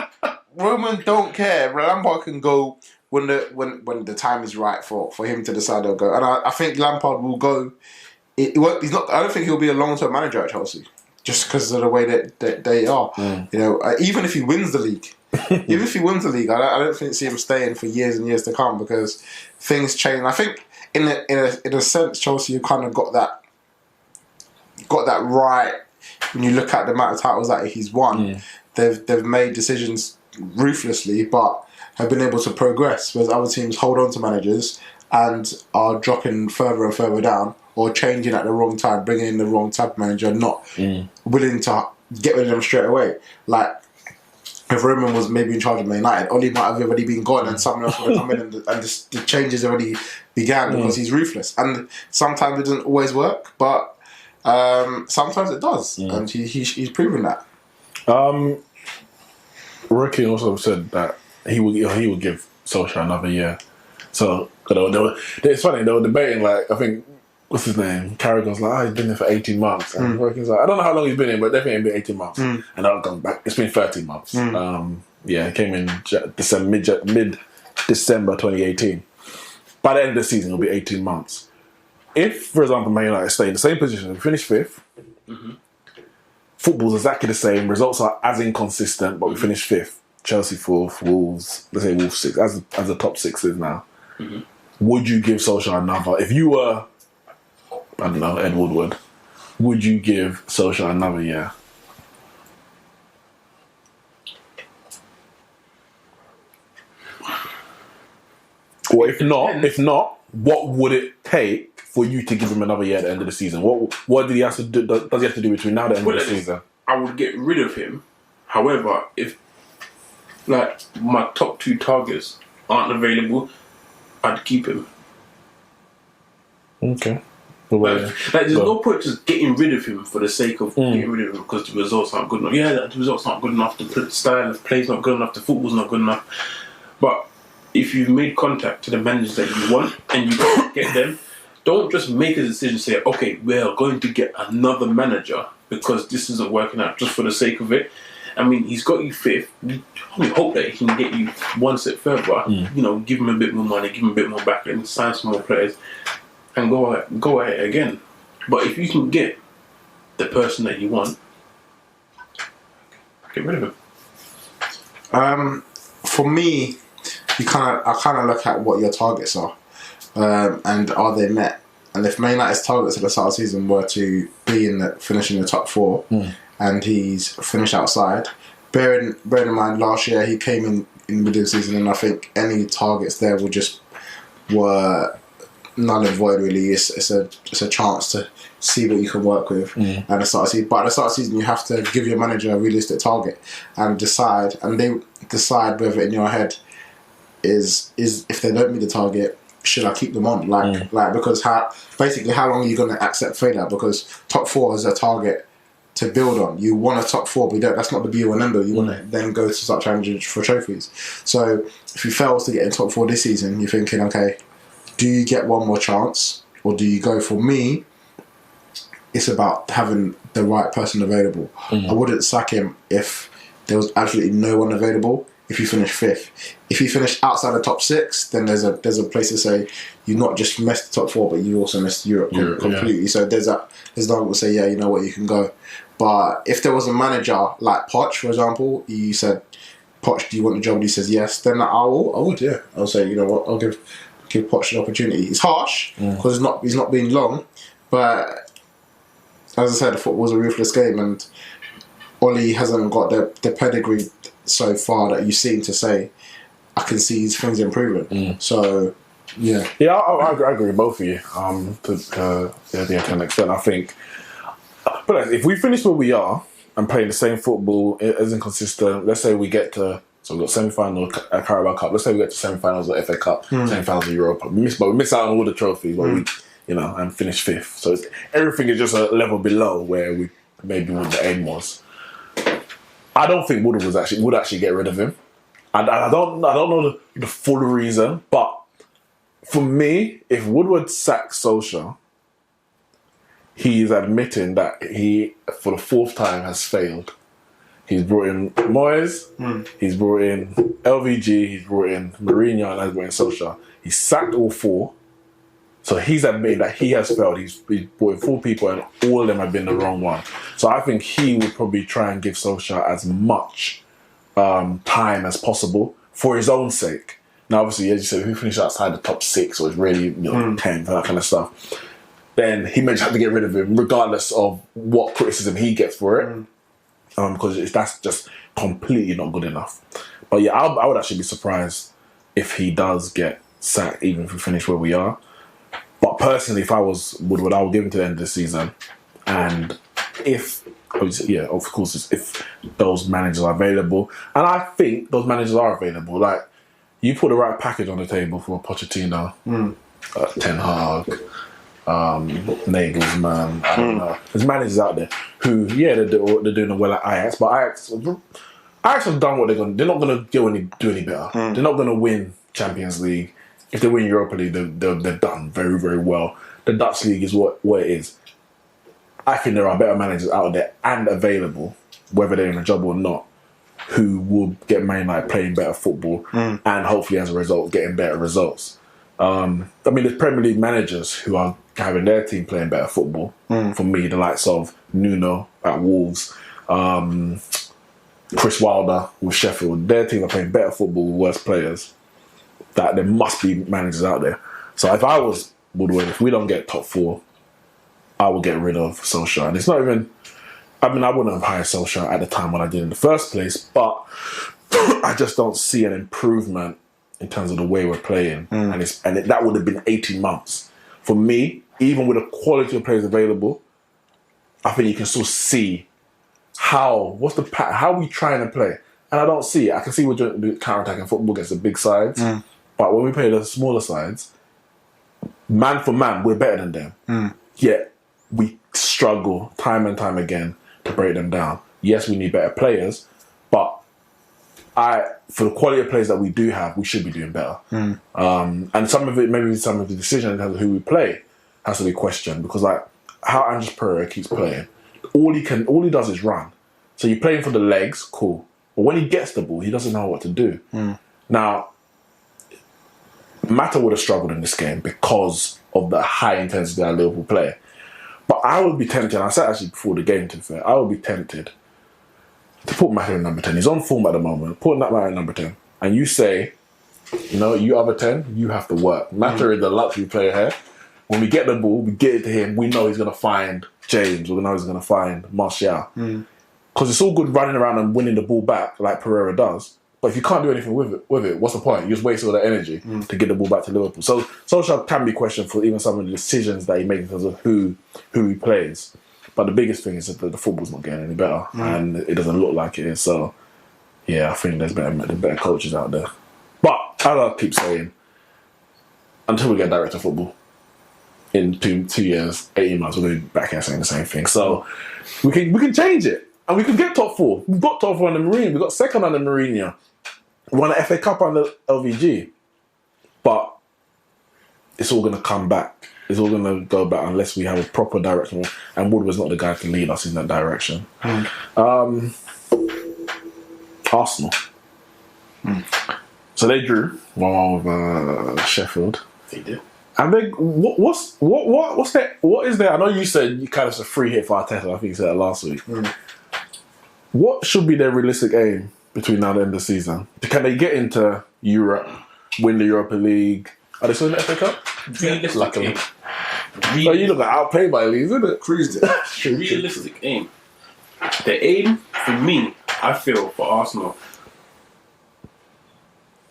Roman don't care. Lampard can go when the time is right for him to decide he'll go. And I think Lampard will go. He's not. I don't think he'll be a long-term manager at Chelsea. Just because of the way that they are, you know. Even if he wins the league, I don't think see him staying for years and years to come because things change. And I think in a sense, Chelsea kind of got that right when you look at the amount of titles that he's won. They've made decisions ruthlessly, but have been able to progress. Whereas other teams hold on to managers and are dropping further and further down. Or changing at the wrong time, bringing in the wrong type of manager, not willing to get rid of them straight away. Like, if Roman was maybe in charge of Man United, Oli might have already been gone and someone else would have come in and the changes already began because he's ruthless. And sometimes it doesn't always work, but sometimes it does. And he's proven that. Rocky also said that he would give Solskjaer another year. So, it's funny, they were debating, like, I think, what's his name? Carragher's like, he's been there for 18 months. And Rocky's like, I don't know how long he's been in, but definitely been 18 months. And I've gone back. It's been 13 months. Yeah, he came in mid-December 2018. By the end of the season, it'll be 18 months. If, for example, Man United stay in the same position, we finish 5th, football's exactly the same, results are as inconsistent, but we finish 5th. Chelsea 4th, Wolves, let's say Wolves 6th, as the top 6 is now. Would you give Solskjaer another, if you were, I don't know, Ed Woodward, would you give Solskjaer another year? Or if not, what would it take for you to give him another year at the end of the season? What did he have to do? Does he have to do between now and the end of the season? I would get rid of him. However, if like my top 2 targets aren't available, I'd keep him. Okay. There's no point just getting rid of him for the sake of getting rid of him because the results aren't good enough. Yeah, the results aren't good enough. The style of play's not good enough. The football's not good enough. But if you've made contact to the managers that you want and you can't get them, don't just make a decision. Say, okay, we're going to get another manager because this isn't working out just for the sake of it. I mean, he's got you 5th. We hope that he can get you one step further. Give him a bit more money, give him a bit more back, and sign some more players. And go at it again. But if you can get the person that you want, get rid of him. For me, I kind of look at what your targets are, and are they met? And if Man United's targets at the start of the season were to be finishing the top 4, and he's finished outside, bearing in mind last year he came in the middle of the season, and I think any targets there were null and void really. It's a chance to see what you can work with at the start of the season. But at the start of the season you have to give your manager a realistic target and decide whether in your head is if they don't meet the target, should I keep them on? Because how long are you going to accept failure? Because top 4 is a target to build on. You want a top 4, but that's not the be all and end all. You want to then go to start challenging for trophies. So if you fail to get in top 4 this season, you're thinking, okay, do you get one more chance, or do you go? For me, it's about having the right person available. I wouldn't sack him if there was absolutely no one available. If you finish 5th, if you finish outside the top 6, then there's a place to say you not just missed the top 4, but you also missed Europe completely. Yeah. So there's no one will say, yeah, you know what, you can go. But if there was a manager like Poch, for example, you said, Poch, do you want the job? And he says yes, then I would, yeah. I'll say, you know what, I'll give Poch an opportunity. It's harsh because he's not being long, but as I said, football's a ruthless game, and Ollie hasn't got the pedigree so far that you seem to say, I can see these things improving. So, yeah. Yeah, I agree with both of you to an extent. I think, but if we finish where we are and playing the same football as inconsistent, let's say we get to, so we've got semi-final Carabao Cup, let's say we get to semi-finals of FA Cup, semi-finals of Europa, we miss out on all the trophies, but we, and finish 5th. So everything is just a level below where we maybe what the aim was. I don't think Wood would actually get rid of him. I don't know the full reason, but for me, if Woodward sacks Solskjaer, he's admitting that he, for the 4th time, has failed. He's brought in Moyes, he's brought in LVG, he's brought in Mourinho, and he's brought in Solskjaer. He's sacked all 4. So he's admitted that he has failed. He's brought in 4 people and all of them have been the wrong one. So I think he would probably try and give Solskjaer as much time as possible for his own sake. Now, obviously, as you said, if he finished outside the top 6 or is really 10th, that kind of stuff, then he may just have to get rid of him regardless of what criticism he gets for it. Because that's just completely not good enough. But yeah, I would actually be surprised if he does get sacked, even if we finish where we are. But personally, if I was Woodward, I would give him to the end of the season. And if those managers are available, and I think those managers are available, like, you put the right package on the table for Pochettino, Ten Hag, Nagelsmann, I don't know. There's managers out there who, they're doing well at Ajax, but Ajax have done what they're going to do. They're not going to do any better. They're not going to win Champions League. If they win Europa League, they've done very, very well. The Dutch League is what it is. I think there are better managers out there and available, whether they're in a job or not, who will get Man United playing better football and hopefully as a result getting better results. I mean, there's Premier League managers who are having their team playing better football. For me, the likes of Nuno at Wolves, Chris Wilder with Sheffield, their team are playing better football with worse players. That there must be managers out there. So if I was Woodward, if we don't get top 4, I would get rid of Solskjaer. And it's not even... I mean, I wouldn't have hired Solskjaer at the time when I did in the first place, but I just don't see an improvement in terms of the way we're playing. That would have been 18 months. For me, even with the quality of players available, I think you can still see what's the pattern, how we trying to play. And I don't see it. I can see we're doing counter-attacking football against the big sides, but when we play the smaller sides, man for man, we're better than them. Yet we struggle time and time again to break them down. Yes, we need better players, but for the quality of players that we do have, we should be doing better. And some of the decision in terms of who we play has to be questioned, because like how Andres Pereira keeps playing, all he does is run. So you're playing for the legs, cool. But when he gets the ball, he doesn't know what to do. Now, Mata would have struggled in this game because of the high intensity that Liverpool play. But I would be tempted, I said actually before the game, to be fair, I would be tempted to put Mata in number 10. He's on form at the moment. Put Mata in number 10. And you say, you other 10, you have to work. Mata is the luxury player here. When we get the ball, we get it to him, we know he's going to find James, we know he's going to find Martial. Because it's all good running around and winning the ball back like Pereira does. But if you can't do anything with it, what's the point? You just waste all that energy to get the ball back to Liverpool. So Solskjaer can be questioned for even some of the decisions that he makes in terms of who he plays. But the biggest thing is that the football's not getting any better, and it doesn't look like it is. So yeah, I think there's better coaches out there. But as I keep saying, until we get director of football in 2 years, 18 months, we're going to be back here saying the same thing. So we can change it, and we can get top 4. We've got top 4 under Mourinho. We've got second under Mourinho. We won the FA Cup under LVG. But it's all going to come back. It's all going to go back unless we have a proper direction. And Woodward's not the guy to lead us in that direction. Arsenal. So they drew 1-1 with Sheffield. They did. And then what's that? What is there? I know you said you kind of a free hit for Arteta. I think you said that last week. What should be their realistic aim between now and the end of the season? Can they get into Europe, win the Europa League? Are they still in the FA Cup? Realistic aim. Oh, you look like outplayed by Leeds, isn't it? Cruised it. Realistic aim. The aim for me, I feel, for Arsenal,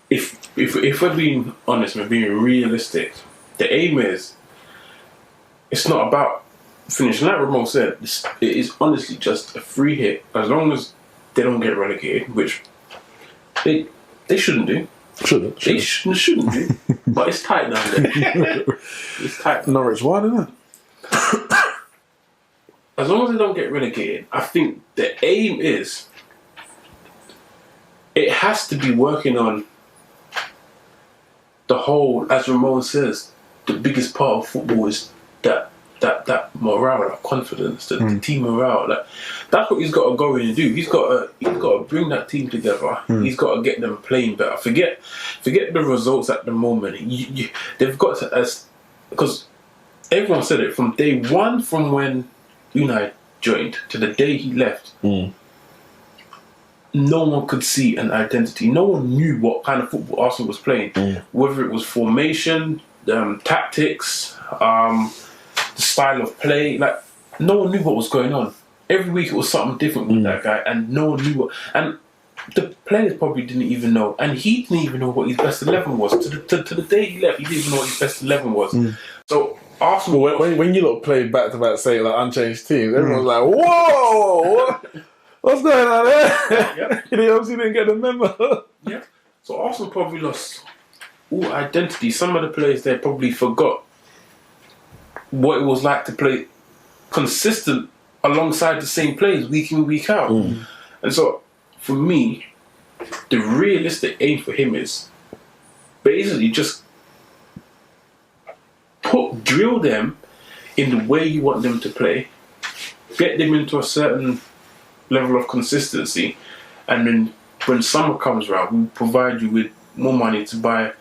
if we're being honest, we're being realistic, the aim is, it's not about finishing. Like Ramon said, it is honestly just a free hit. As long as they don't get relegated, which they shouldn't do. They shouldn't do. But it's tight down there. It's tight. Norwich won, isn't it? As long as they don't get relegated, I think the aim is, it has to be working on the whole, as Ramon says, the biggest part of football is that morale, that confidence, the team morale. That's what he's got to go in and do. He's got to bring that team together. He's got to get them playing better. Forget the results at the moment. They've got to, because everyone said it from day one, from when Unai joined to the day he left. No one could see an identity. No one knew what kind of football Arsenal was playing. Whether it was formation, tactics, the style of play. No one knew what was going on. Every week it was something different with that guy, and no one knew what. And the players probably didn't even know, and he didn't even know what his best 11 was. To the day he left, he didn't even know what his best 11 was. So Arsenal, when you lot played back to back, saying unchanged teams, everyone's like, "Whoa, what's going on there?" He obviously didn't get the memo. Yeah. So Arsenal probably lost all identity. Some of the players there probably forgot what it was like to play consistent alongside the same players week in, week out. And so, for me, the realistic aim for him is basically just drill them in the way you want them to play, get them into a certain level of consistency, and then when summer comes around, we'll provide you with more money to buy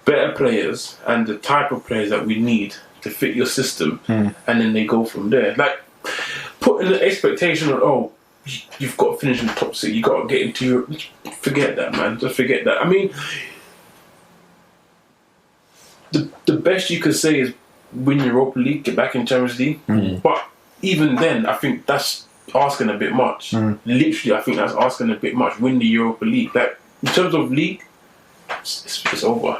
better players and the type of players that we need to fit your system, and then they go from there. Like, putting the expectation on, you've got to finish in the top 6, you got to get into your... Forget that, man. Just forget that. I mean, the best you could say is win Europa League, get back in Champions League. But even then, I think that's asking a bit much. Literally, I think that's asking a bit much. Win the Europa League. Like, in terms of league, it's over.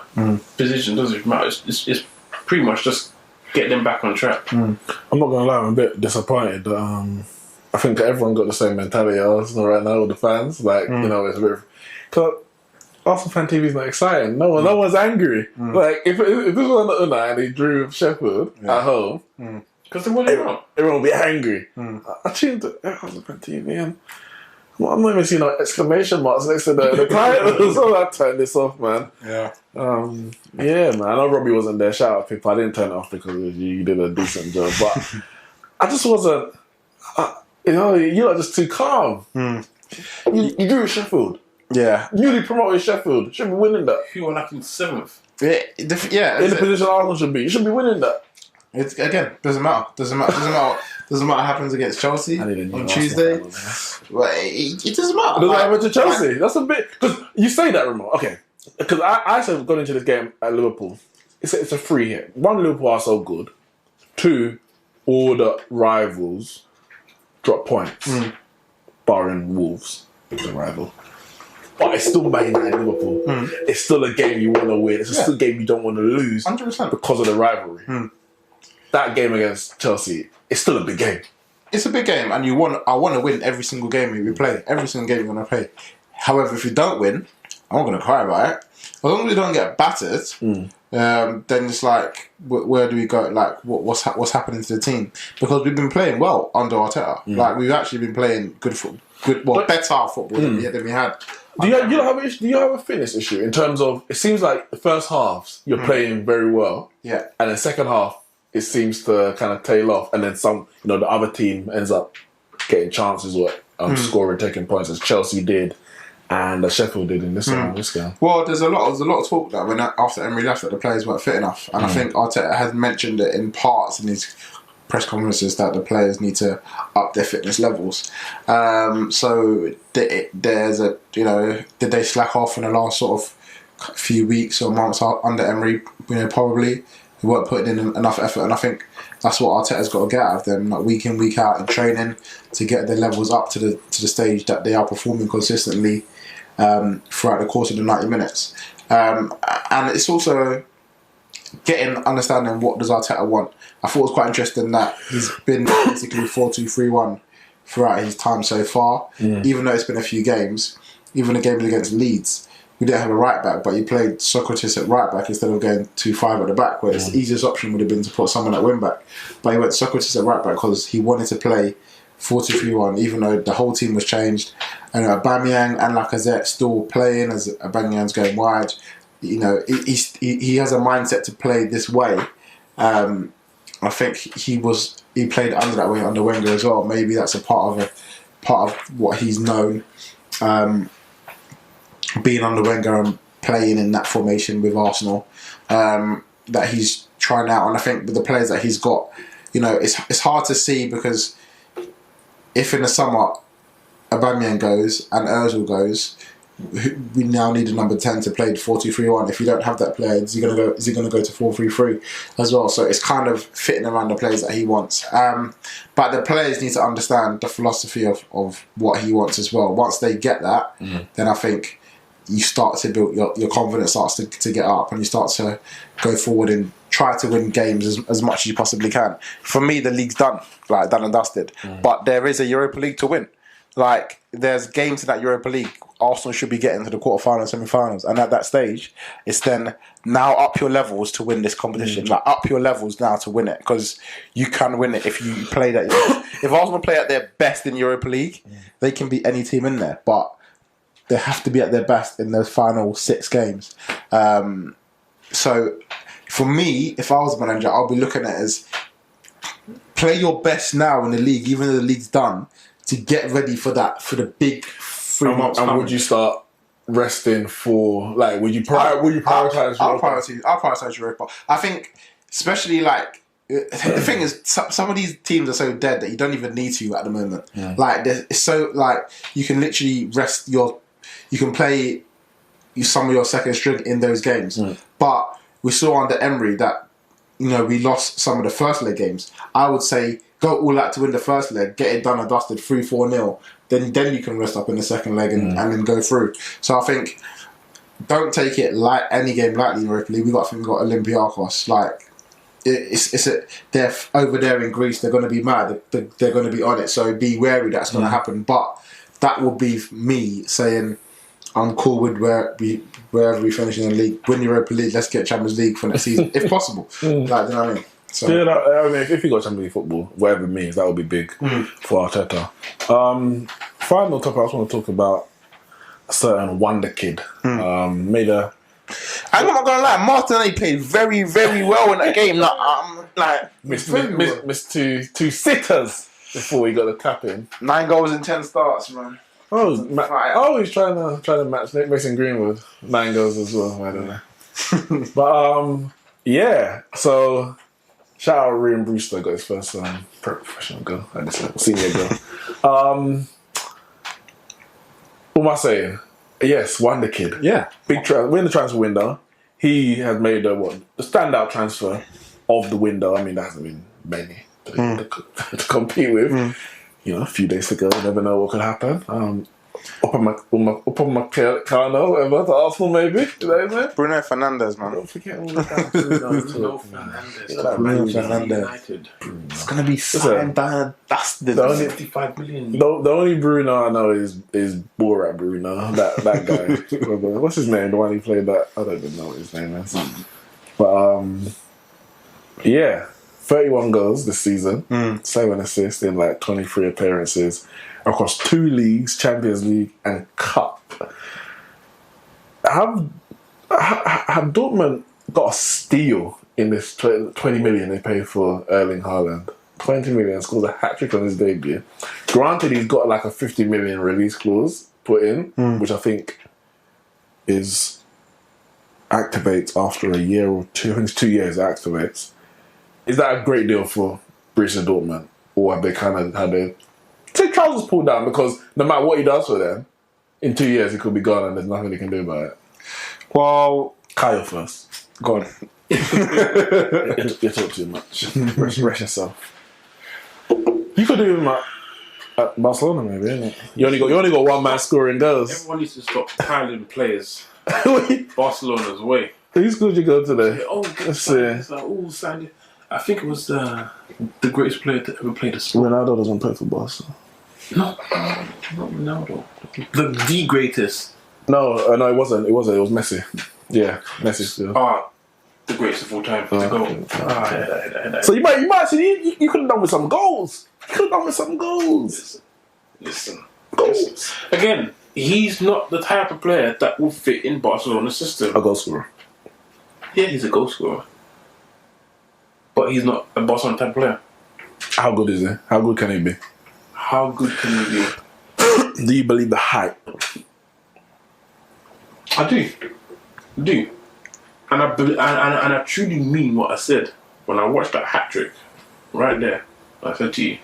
Position doesn't matter. It's pretty much just get them back on track. I'm not gonna lie, I'm a bit disappointed. I think everyone got the same mentality as Arsenal right now, all the fans. Like, you know, it's a bit... Cause Arsenal fan TV is not exciting. No one's angry. Like, if this was on the and they drew Sheffield at home, because they won it everyone will be angry. I tuned to Arsenal fan TV and I'm not even seeing no exclamation marks next to the title. So I turned this off, man. Yeah. Yeah, man. I know Robbie wasn't there. Shout out people. I didn't turn it off because you did a decent job. But I just wasn't... you're just too calm. You drew Sheffield. Yeah. Newly promoted Sheffield. Should be winning that. You were like in 7th. In the position Arsenal should be. You should be winning that. It's again, doesn't matter. Doesn't matter what happens against Chelsea on Tuesday. Well, it doesn't matter. Doesn't happen to Chelsea. That's a bit... Because you say that, Ramon. Okay. Because I said going into this game at Liverpool, it's a free hit. One, Liverpool are so good. Two, all the rivals drop points. Barring Wolves, the rival. But it's still Man United Liverpool. It's still a game you want to win. It's still a game you don't want to lose 100%. because of the rivalry. That game against Chelsea, it's still a big game. It's a big game, and I want to win every single game we play. Every single game we're going to play. However, if you don't win, I'm not going to cry about it. As long as we don't get battered, then it's like, where do we go? Like, what's happening to the team? Because we've been playing well under Arteta. Like, we've actually been playing better football than we had. Do you have a fitness issue in terms of, it seems like the first halves you're playing very well, and the second half it seems to kind of tail off, and then the other team ends up getting chances or scoring, taking points, as Chelsea did and Sheffield did in this game. Well, there's a lot of talk that when after Emery left that the players weren't fit enough, and I think Arteta had mentioned it in parts in his press conferences that the players need to up their fitness levels. So there's a did they slack off in the last sort of few weeks or months under Emery? Probably they weren't putting in enough effort, and I think that's what Arteta's got to get out of them, like week in, week out in training, to get their levels up to the stage that they are performing consistently throughout the course of the 90 minutes. And it's also understanding what does Arteta want. I thought it was quite interesting that he's been basically 4-2-3-1 throughout his time so far. Even though it's been a few games, even the games against Leeds, we didn't have a right back, but he played Socrates at right back instead of going 2-5 at the back, where the easiest option would have been to put someone at wing back. But he went Socrates at right back because he wanted to play 4-2-3-1, even though the whole team was changed. And Aubameyang and Lacazette still playing as Aubameyang's going wide. He has a mindset to play this way. I think he played under that way under Wenger as well. Maybe that's a part of what he's known, being under Wenger and playing in that formation with Arsenal, that he's trying out. And I think with the players that he's got, it's hard to see, because if in the summer Aubameyang goes and Ozil goes, we now need a number 10 to play 4-2-3-1. If you don't have that player, is he going to go to 4-3-3 as well? So it's kind of fitting around the players that he wants. But the players need to understand the philosophy of what he wants as well. Once they get that, then I think you start to build your confidence starts to get up, and you start to go forward and try to win games as much as you possibly can. For me, the league's done and dusted. But there is a Europa League to win. Like, there's games in that Europa League Arsenal should be getting to the quarterfinals, semi-finals, and at that stage, it's then now up your levels to win this competition. Like, up your levels now to win it, because you can win it if you play that. If Arsenal play at their best in Europa League, they can beat any team in there, but they have to be at their best in those final 6 games. So, for me, if I was a manager, I'll be looking at it as play your best now in the league, even though the league's done, to get ready for the big 3 months. And would you start resting for like? Would you prioritize? I'll prioritize Europa. I think, especially like the thing is, some of these teams are so dead that you don't even need to at the moment. Yeah. Like it's so like you can literally rest you can play some of your second string in those games. But we saw under Emery that we lost some of the first leg games. I would say go all out to win the first leg, get it done and dusted 3-4-0. Then you can rest up in the second leg and then go through. So I think don't take it any game lightly in Europa League. We've got Olympiacos. Like they're over there in Greece. They're going to be mad. They're going to be on it. So be wary that's going to happen. But that would be me saying I'm cool with wherever we finish in the league. Win Europa League. Let's get Champions League for next season if possible. Like, you know what I mean? So. Yeah, I mean, if you got Champions League football, whatever it means, that would be big for Arteta. Final topic, I just want to talk about a certain wonder kid. Made a. I'm not gonna lie, Martinelli played very, very well in that game. Missed two sitters before he got the tap in. 9 goals in 10 starts, man. He's trying to match Mason Greenwood 9 goals as well. I don't know, but yeah. So shout out Ryan Brewster, got his first professional goal. I just senior goal. What am I saying? Yes, wonder kid. Yeah, we're in the transfer window. He has made the standout transfer of the window. I mean, there hasn't been many to compete with. A few days ago, you never know what could happen. Up on my Cano, whatever, to Arsenal maybe. You know what I mean? Bruno Fernandes, man. Don't forget all of that. Bruno Fernandes. It's going to be signed by dusted. 55 million. The only Bruno I know is Borat Bruno, that guy. What's his name? The one he played that? I don't even know what his name is. But, yeah. 31 goals this season, 7 assists in 23 appearances across 2 leagues, Champions League and Cup. Have Dortmund got a steal in this 20 million they paid for Erling Haaland? 20 million, scores a hat-trick on his debut. Granted, he's got a 50 million release clause put in, which I think activates after a year or 2. I think it's 2 years it activates. Is that a great deal for Borussia Dortmund? Or have they had their trousers pulled down? Because no matter what he does for them, in 2 years he could be gone and there's nothing they can do about it. Well, Kyle first. Go on. You talk too much. Rest yourself. You could do him at Barcelona maybe, innit? You only got one man scoring goals. Everyone needs to stop piling players Barcelona's way. Who's good you go today? Let's see. Sandy. I think it was the greatest player to ever play the sport. Ronaldo doesn't play for Barca. No, not Ronaldo. The greatest. No, it wasn't. It was Messi. Yeah, Messi still. The greatest of all time to go. So you might see you could have done with some goals. Listen. Goals. Again, he's not the type of player that will fit in Barcelona's system. A goal scorer. Yeah, he's a goal scorer. But he's not a Barcelona type of player. How good is he? How good can he be? How good can he be? Do you believe the hype? I do. And I truly mean what I said when I watched that hat-trick right there. I said to you,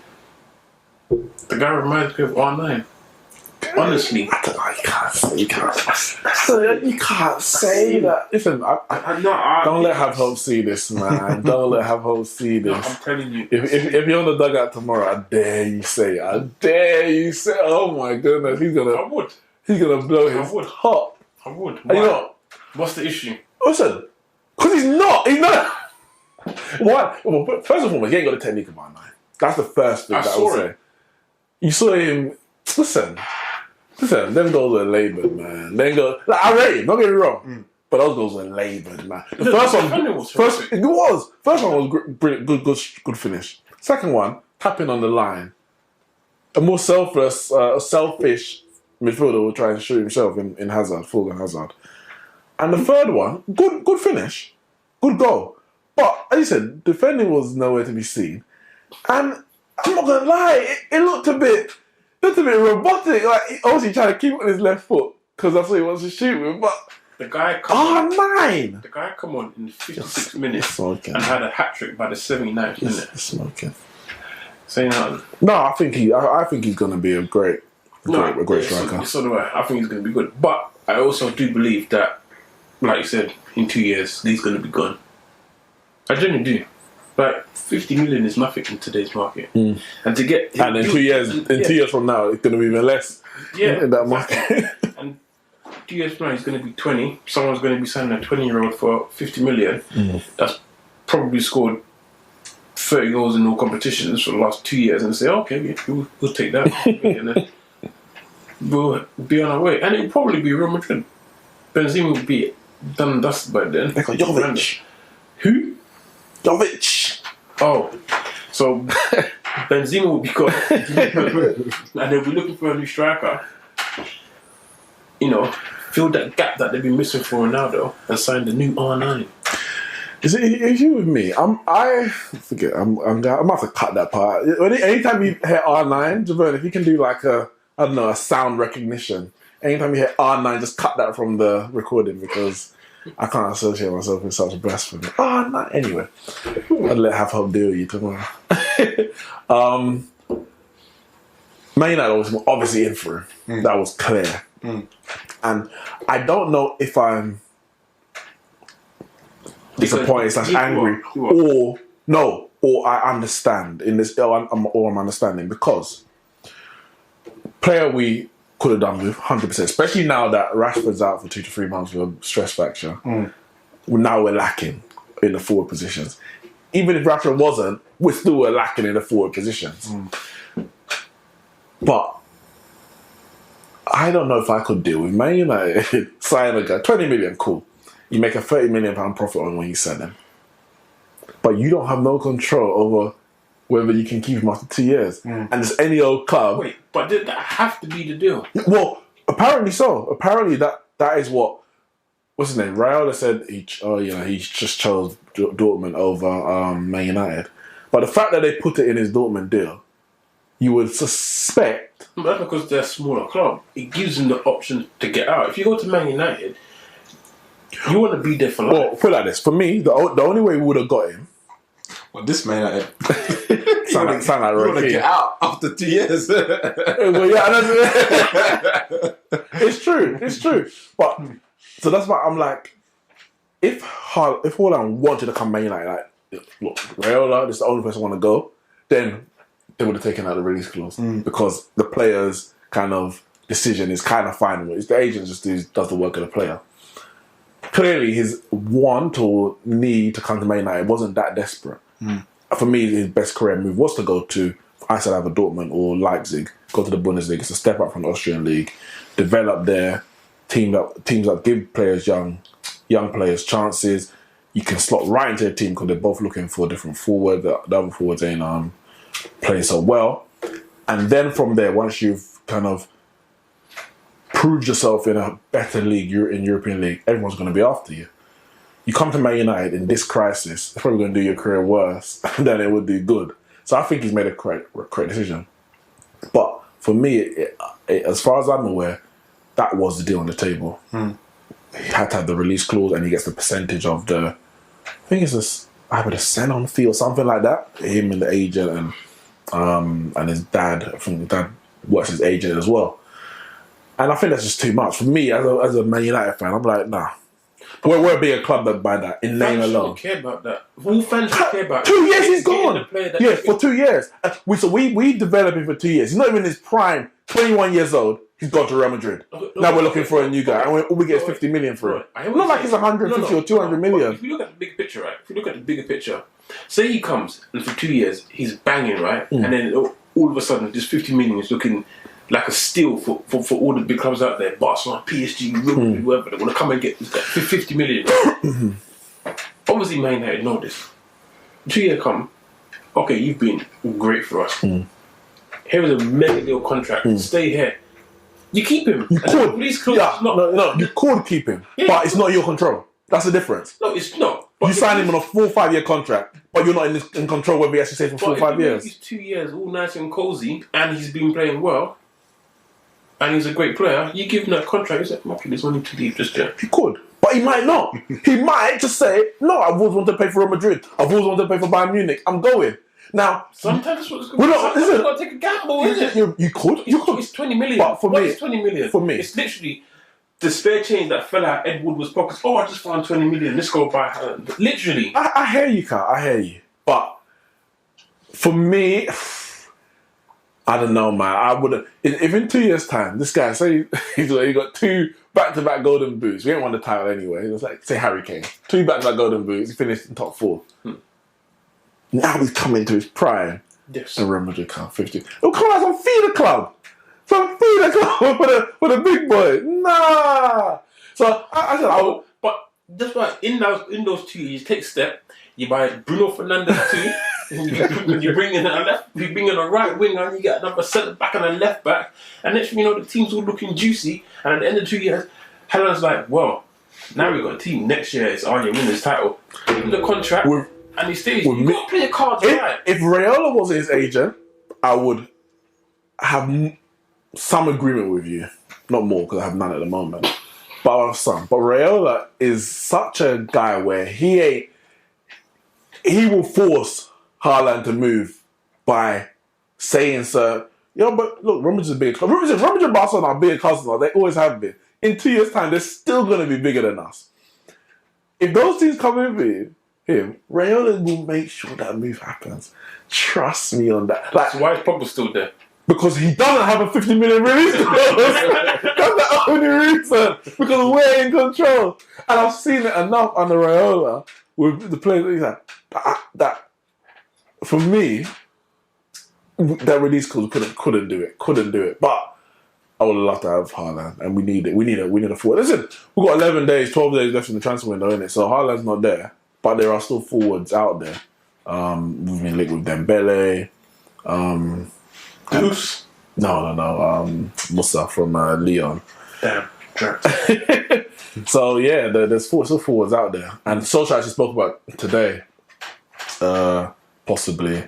the guy reminds me of R9. Honestly, I don't know. You can't say that. Listen, don't let Have Hope see this, man. Don't let Have Hope see this. No, I'm telling you. If you're on the dugout tomorrow, I dare you say. Oh my goodness, he's gonna blow his top. I would. Why? You know, what's the issue? Listen, because he's not. Why? Well, first and foremost, he ain't got the technique of R9. That's the first thing that I would say. You saw him. Listen, them goals were laboured, man. I rate him, don't get me wrong. But those goals were laboured, man. The first one was First one was good finish. Second one, tapping on the line. A more selfish midfielder will try and shoot himself in Hazard, Fulham Hazard. And the third one, good finish, good goal. But as you said, defending was nowhere to be seen. And I'm not gonna lie, it looked a bit That's a bit robotic. Like, obviously trying to keep it on his left foot because that's what he wants to shoot with. But the guy come on in the 56 minutes and had a hat trick by the 79th minute. Smoking. Say nothing. No, I think he's going to be a great striker. So do I. I think he's going to be good. But I also do believe that, like you said, in 2 years, he's going to be gone. I genuinely do. Like, 50 million is nothing in today's market. And to get... And in 2 years, 2 years from now, it's going to be even less in that market. And 2 years from now, he's going to be 20. Someone's going to be signing a 20-year-old for 50 million. That's probably scored 30 goals in all competitions for the last 2 years and say, okay, we'll take that. And then we'll be on our way. And it'll probably be Real Madrid. Benzema will be done and dusted by then. They got Jovic. Who? Jovic. Oh, so Benzema will be gone. And they'll be looking for a new striker. You know, fill that gap that they've been missing for Ronaldo and sign the new R9. Is you with me? I forget. I'm gonna have to cut that part. Anytime you hear R9, Javon, if you can do like a sound recognition. Anytime you hear R9, just cut that from the recording because I can't associate myself with such blasphemy. R9. Anyway, I'd let Have Hope deal with you tomorrow. Man United was obviously in for him. That was clear. And I don't know if I'm disappointed / angry or I understand in this or I'm understanding because player we could have done with 100%, especially now that Rashford's out for 2 to 3 months with a stress fracture. Now we're lacking in the forward positions. Even if Rashford wasn't, we still were lacking in the forward positions. But I don't know if I could deal with Man United signing a guy 20 million, cool. You make a £30 million profit on when you sell him. But you don't have no control over whether you can keep him after 2 years. And there's any old club. Wait, but did that have to be the deal? Well, apparently so. Apparently that is what's his name? Raiola said he just chose Dortmund over Man United. But the fact that they put it in his Dortmund deal, you would suspect. But that's because they're a smaller club. It gives them the option to get out. If you go to Man United, you want to be there for life. Well, put it like this. For me, the only way we would have got him. Well, this Man United. sound like you want to get out after 2 years. Well, yeah, it's true. But so that's why I'm like, if Haaland wanted to come Man United, like, look, Raiola, this is the only person I want to go, then they would have taken out the release clause because the player's kind of decision is kind of fine. It's the agent just does the work of the player. Clearly, his want or need to come to Man United wasn't that desperate. For me, his best career move was to go to either Dortmund or Leipzig, go to the Bundesliga. It's a step up from the Austrian league, develop their teams that give players young players chances. You can slot right into the team because they're both looking for a different forward. The other forwards ain't playing so well. And then from there, once you've kind of proved yourself in a better league, in European league, everyone's going to be after you. You come to Man United in this crisis, it's probably going to do your career worse than it would do good. So I think he's made a correct decision. But for me, as far as I'm aware, that was the deal on the table. He had to have the release clause and he gets the percentage of the, I think it's either the send-on fee or something like that. Him and the agent and his dad, I think his dad works as agent as well. And I think that's just too much. For me, as a Man United fan, I'm like, nah. We're a bigger club than by that, in name alone. Don't care about that. All fans don't care about 2 years he's gone. Yeah, for 2 years. We developed him for 2 years. He's not even in his prime, 21 years old. He's gone to Real Madrid. Now we're looking for a new guy. And we get 50 million for it. It's not like it's 150 or 200 million. If you look at the big picture, right? If you look at the bigger picture, say he comes and for 2 years he's banging, right? And then all of a sudden this 50 million is looking like a steal for all the big clubs out there, Barcelona, PSG, Liverpool, whoever. They want to come and get 50 million. Obviously, Man United know this. 2 years come, okay, you've been great for us. Here is a mega deal contract. Stay here. You keep him. You could. You could keep him, but it's not your control. That's the difference. No, it's not. You sign him on a 4 or 5 year contract, but you're not in control whether he actually stays for 4 or 5 years. He's 2 years, all nice and cozy, and he's been playing well. and he's a great player, you give him that contract, he's like, my kid is wanting to leave just yet. He could. But he might not. He might just say, no, I've always wanted to play for Real Madrid. I've always wanted to play for Bayern Munich. I'm going. Now, sometimes it's got to take a gamble, isn't it? You could. It's 20 million. But for me, 20 million? For me, it's literally the spare change that fell out Ed Woodward's pockets. Oh, I just found 20 million. Let's go buy Haaland. Literally. I hear you, Carl. I hear you. But for me, I don't know, man. I would if in 2 years' time, this guy say he got 2 back-to-back golden boots. We ain't won the title anyway. It was like say Harry Kane, 2 back-to-back golden boots. He finished in top 4. Now he's coming to his prime. Yes. The Real Madrid can't 50. He'll come out and feed the club. Some feed the club with a big boy. Nah. So I said, but that's why in those 2 years, you take a step. You buy Bruno Fernandes too. you bring in a right winger, and you get another centre back and a left back, and next thing you know, the team's all looking juicy. And at the end of 2 years, Helen's like, well, now we've got a team. Next year, it's Arya win this title. Give him the contract, and he stays. You've got to play your cards right. If Raiola wasn't his agent, I would have some agreement with you. Not more, because I have none at the moment. But I have some. But Raiola is such a guy where he will force Haaland to move by saying so. But look, Real Madrid's bigger. Real Madrid and Barcelona are bigger cousins. They always have been. In 2 years' time, they're still going to be bigger than us. If those teams come in with him, Raiola will make sure that move happens. Trust me on that. So why is Pogba still there? Because he doesn't have a 50 million release clause. That's the only reason. Because we're in control. And I've seen it enough under Raiola with the players that for me, that release clause couldn't do it. But I would love to have Haaland, and we need it. We need a forward. Listen, we've got 11 days, 12 days left in the transfer window, innit? So Haaland's not there, but there are still forwards out there. We've been linked with Dembele. Goose? No. Musa from Lyon. Damn. So yeah, there's still forwards out there, and Solskjaer actually spoke about today, possibly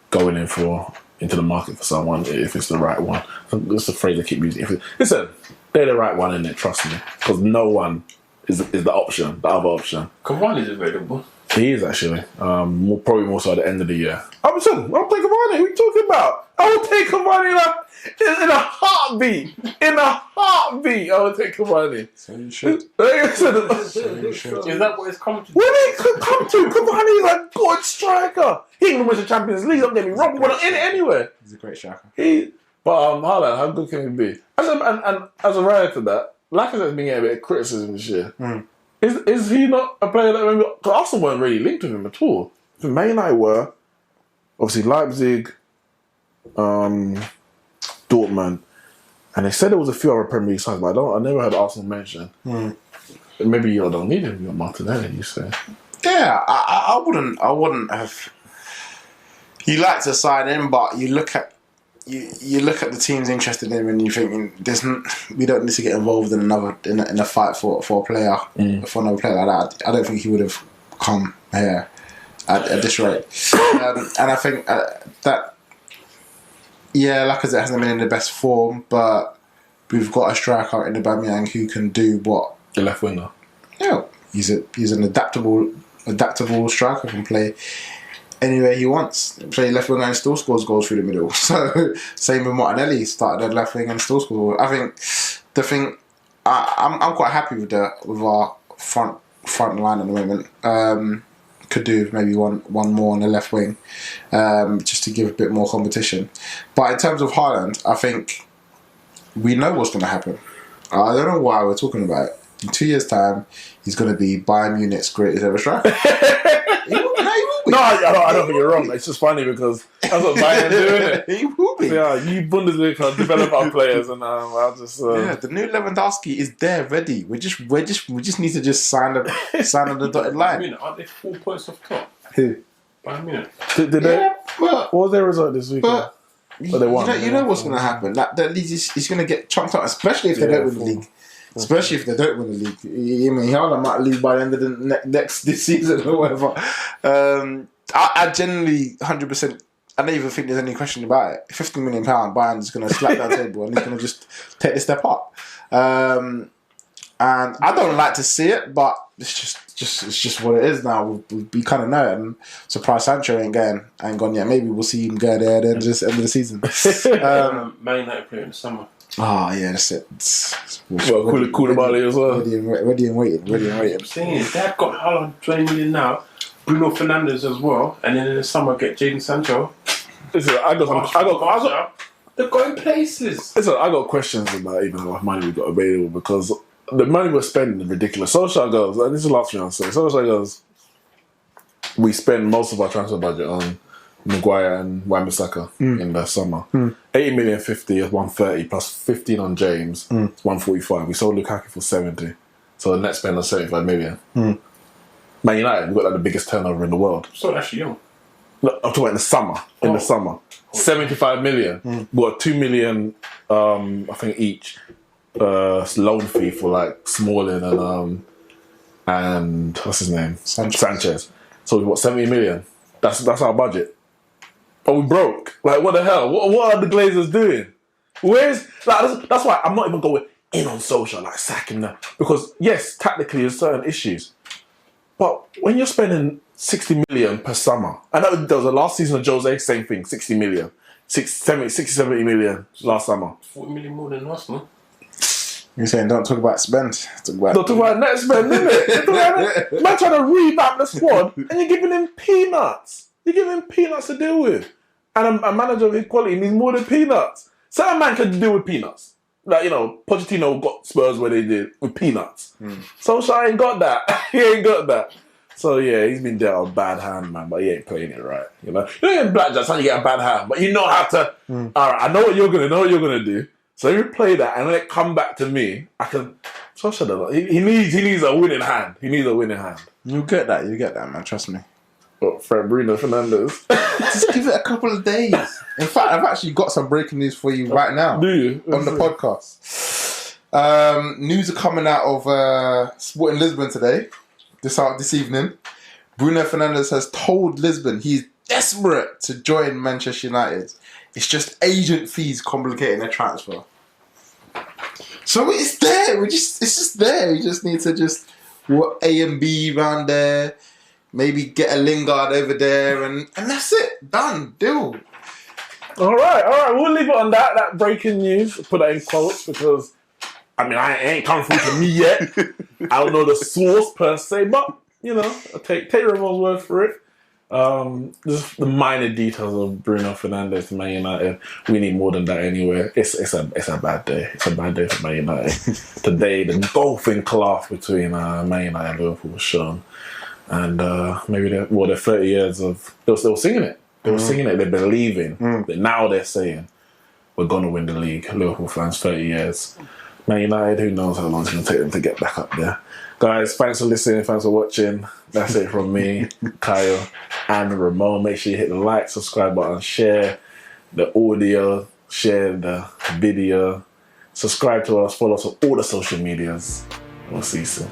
going into the market for someone if it's the right one. That's a phrase I keep using. Listen, they're the right one, innit? Trust me, because no one is the option, the other option. Cavani's available. He is actually, probably more so at the end of the year. I'll take Cavani. What are you talking about? I will take Cavani in a heartbeat. In a heartbeat, I will take Cavani. So you should. Is that what it's come to? What did it come to? Cavani is a good striker. He even wins the Champions League. Don't get me wrong. We're not in it anywhere. He's a great striker. But Haaland, how good can he be? And as a rider to that, Lacazette has been getting a bit of criticism this year. Is he not a player that maybe... Because Arsenal weren't really linked with him at all. Man United were. Obviously Leipzig, Dortmund, and they said there was a few other Premier League sides, but I never heard Arsenal mentioned. Maybe you don't need him. You got Martinelli, you say. Yeah, I wouldn't have. You like to sign him, but you look at the teams interested in him, and you think we don't need to get involved in a fight for a player, for another player like that. I don't think he would have come here at this rate, and I think that Lacazette hasn't been in the best form, but we've got a striker in Aubameyang who can do what the left winger. Yeah, he's an adaptable striker, can play anywhere he wants. Play left wing and still scores goals through the middle. So same with Martinelli, started at left wing and still scores. I think I'm quite happy with our front line at the moment. Could do maybe one more on the left wing, just to give a bit more competition. But in terms of Haaland, I think we know what's going to happen. I don't know why we're talking about it. In 2 years' time, he's going to be Bayern Munich's greatest ever striker. He will be. No, I don't think you're wrong. It's just funny because that's what Bayern do, isn't it? He will be. Yeah, you Bundesliga develop our players, and I'll just. The new Lewandowski is there, ready. We just need to just sign on the dotted line. Aren't they 4 points off top? Who? Bayern Munich. Did they? What was their result this week? But they won. You know what's going to happen. That league is going to get chunked out, especially if they don't win the league. Especially if they don't win the league. I mean, Haaland might leave by the end of the this season or whatever. I genuinely 100%. I don't even think there's any question about it. £50 million, Bayern is going to slap that table and he's going to just take the step up. And I don't like to see it, but it's just what it is now. We kind of know it. And surprised Sancho ain't gone yet. Maybe we'll see him go there at the end of the season. Man United play in the summer. Oh yeah, that's it. Koulibaly as well. Ready and waiting. I'm saying they've got Haaland 20 million now, Bruno Fernandes as well, and then in the summer get Jadon Sancho. Listen, They're going places. Listen, I got questions about even what money we got available because the money we're spending is ridiculous. Solskjaer goes, and this is the last thing I'll say. Solskjaer goes, we spend most of our transfer budget on Maguire and Wan-Bissaka in the summer. 80 million, 50 is 130 plus 15 on James. It's 145. We sold Lukaku for 70, so the net spend on 75 million. Man United, we've got like the biggest turnover in the world. So actually young. No, I'm talking about in the summer. In the summer, 75 million. We got 2 million, I think each loan fee for like Smalling and what's his name, Sanchez. So we've got 70 million. That's our budget. But we broke. Like, what the hell? What are the Glazers doing? That's why I'm not even going in on Solskjaer, like sacking them. Because, yes, tactically there's certain issues. But when you're spending 60 million per summer, and that was the last season of Jose, same thing, 60 million. 70 million last summer. 40 million more than Arsenal. You're saying don't talk about spend. Don't talk about net spend, innit? Man trying to revamp the squad and you're giving him peanuts. You're giving him peanuts to deal with. And a manager of his quality needs more than peanuts. Certain man can deal with peanuts. Like, Pochettino got Spurs where they did with peanuts. Solskjaer ain't got that. He ain't got that. So, yeah, he's been dealt a bad hand, man, but he ain't playing it right. You know in blackjack, that's how you get a bad hand, but you know how to, all right, I know what you're going to do. So if you play that and let it come back to me, I can. He needs a winning hand. He needs a winning hand. You get that, man. Trust me. What, Bruno Fernandes? Just give it a couple of days. In fact, I've actually got some breaking news for you right now. Do you? On the podcast. News are coming out of Sporting Lisbon today. This evening. Bruno Fernandes has told Lisbon he's desperate to join Manchester United. It's just agent fees complicating their transfer. So it's there. It's just there. You just need to A and B around there. Maybe get a Lingard over there, and that's it. Done. Deal. All right. We'll leave it on that breaking news. Put that in quotes because I ain't come through to me yet. I don't know the source per se, but I'll take Ramon's word for it. Just the minor details of Bruno Fernandes to Man United. We need more than that anyway. It's a bad day. It's a bad day for Man United. Today, the golfing class between Man United and Liverpool was shown. And maybe they're 30 years of... They were singing it. They were singing it. They're believing. But now they're saying, we're going to win the league. Liverpool fans, 30 years. Man United, who knows how long it's going to take them to get back up there. Guys, thanks for listening. Thanks for watching. That's it from me, Kyle, and Ramon. Make sure you hit the like, subscribe button, share the audio, share the video. Subscribe to us. Follow us on all the social medias. We'll see you soon.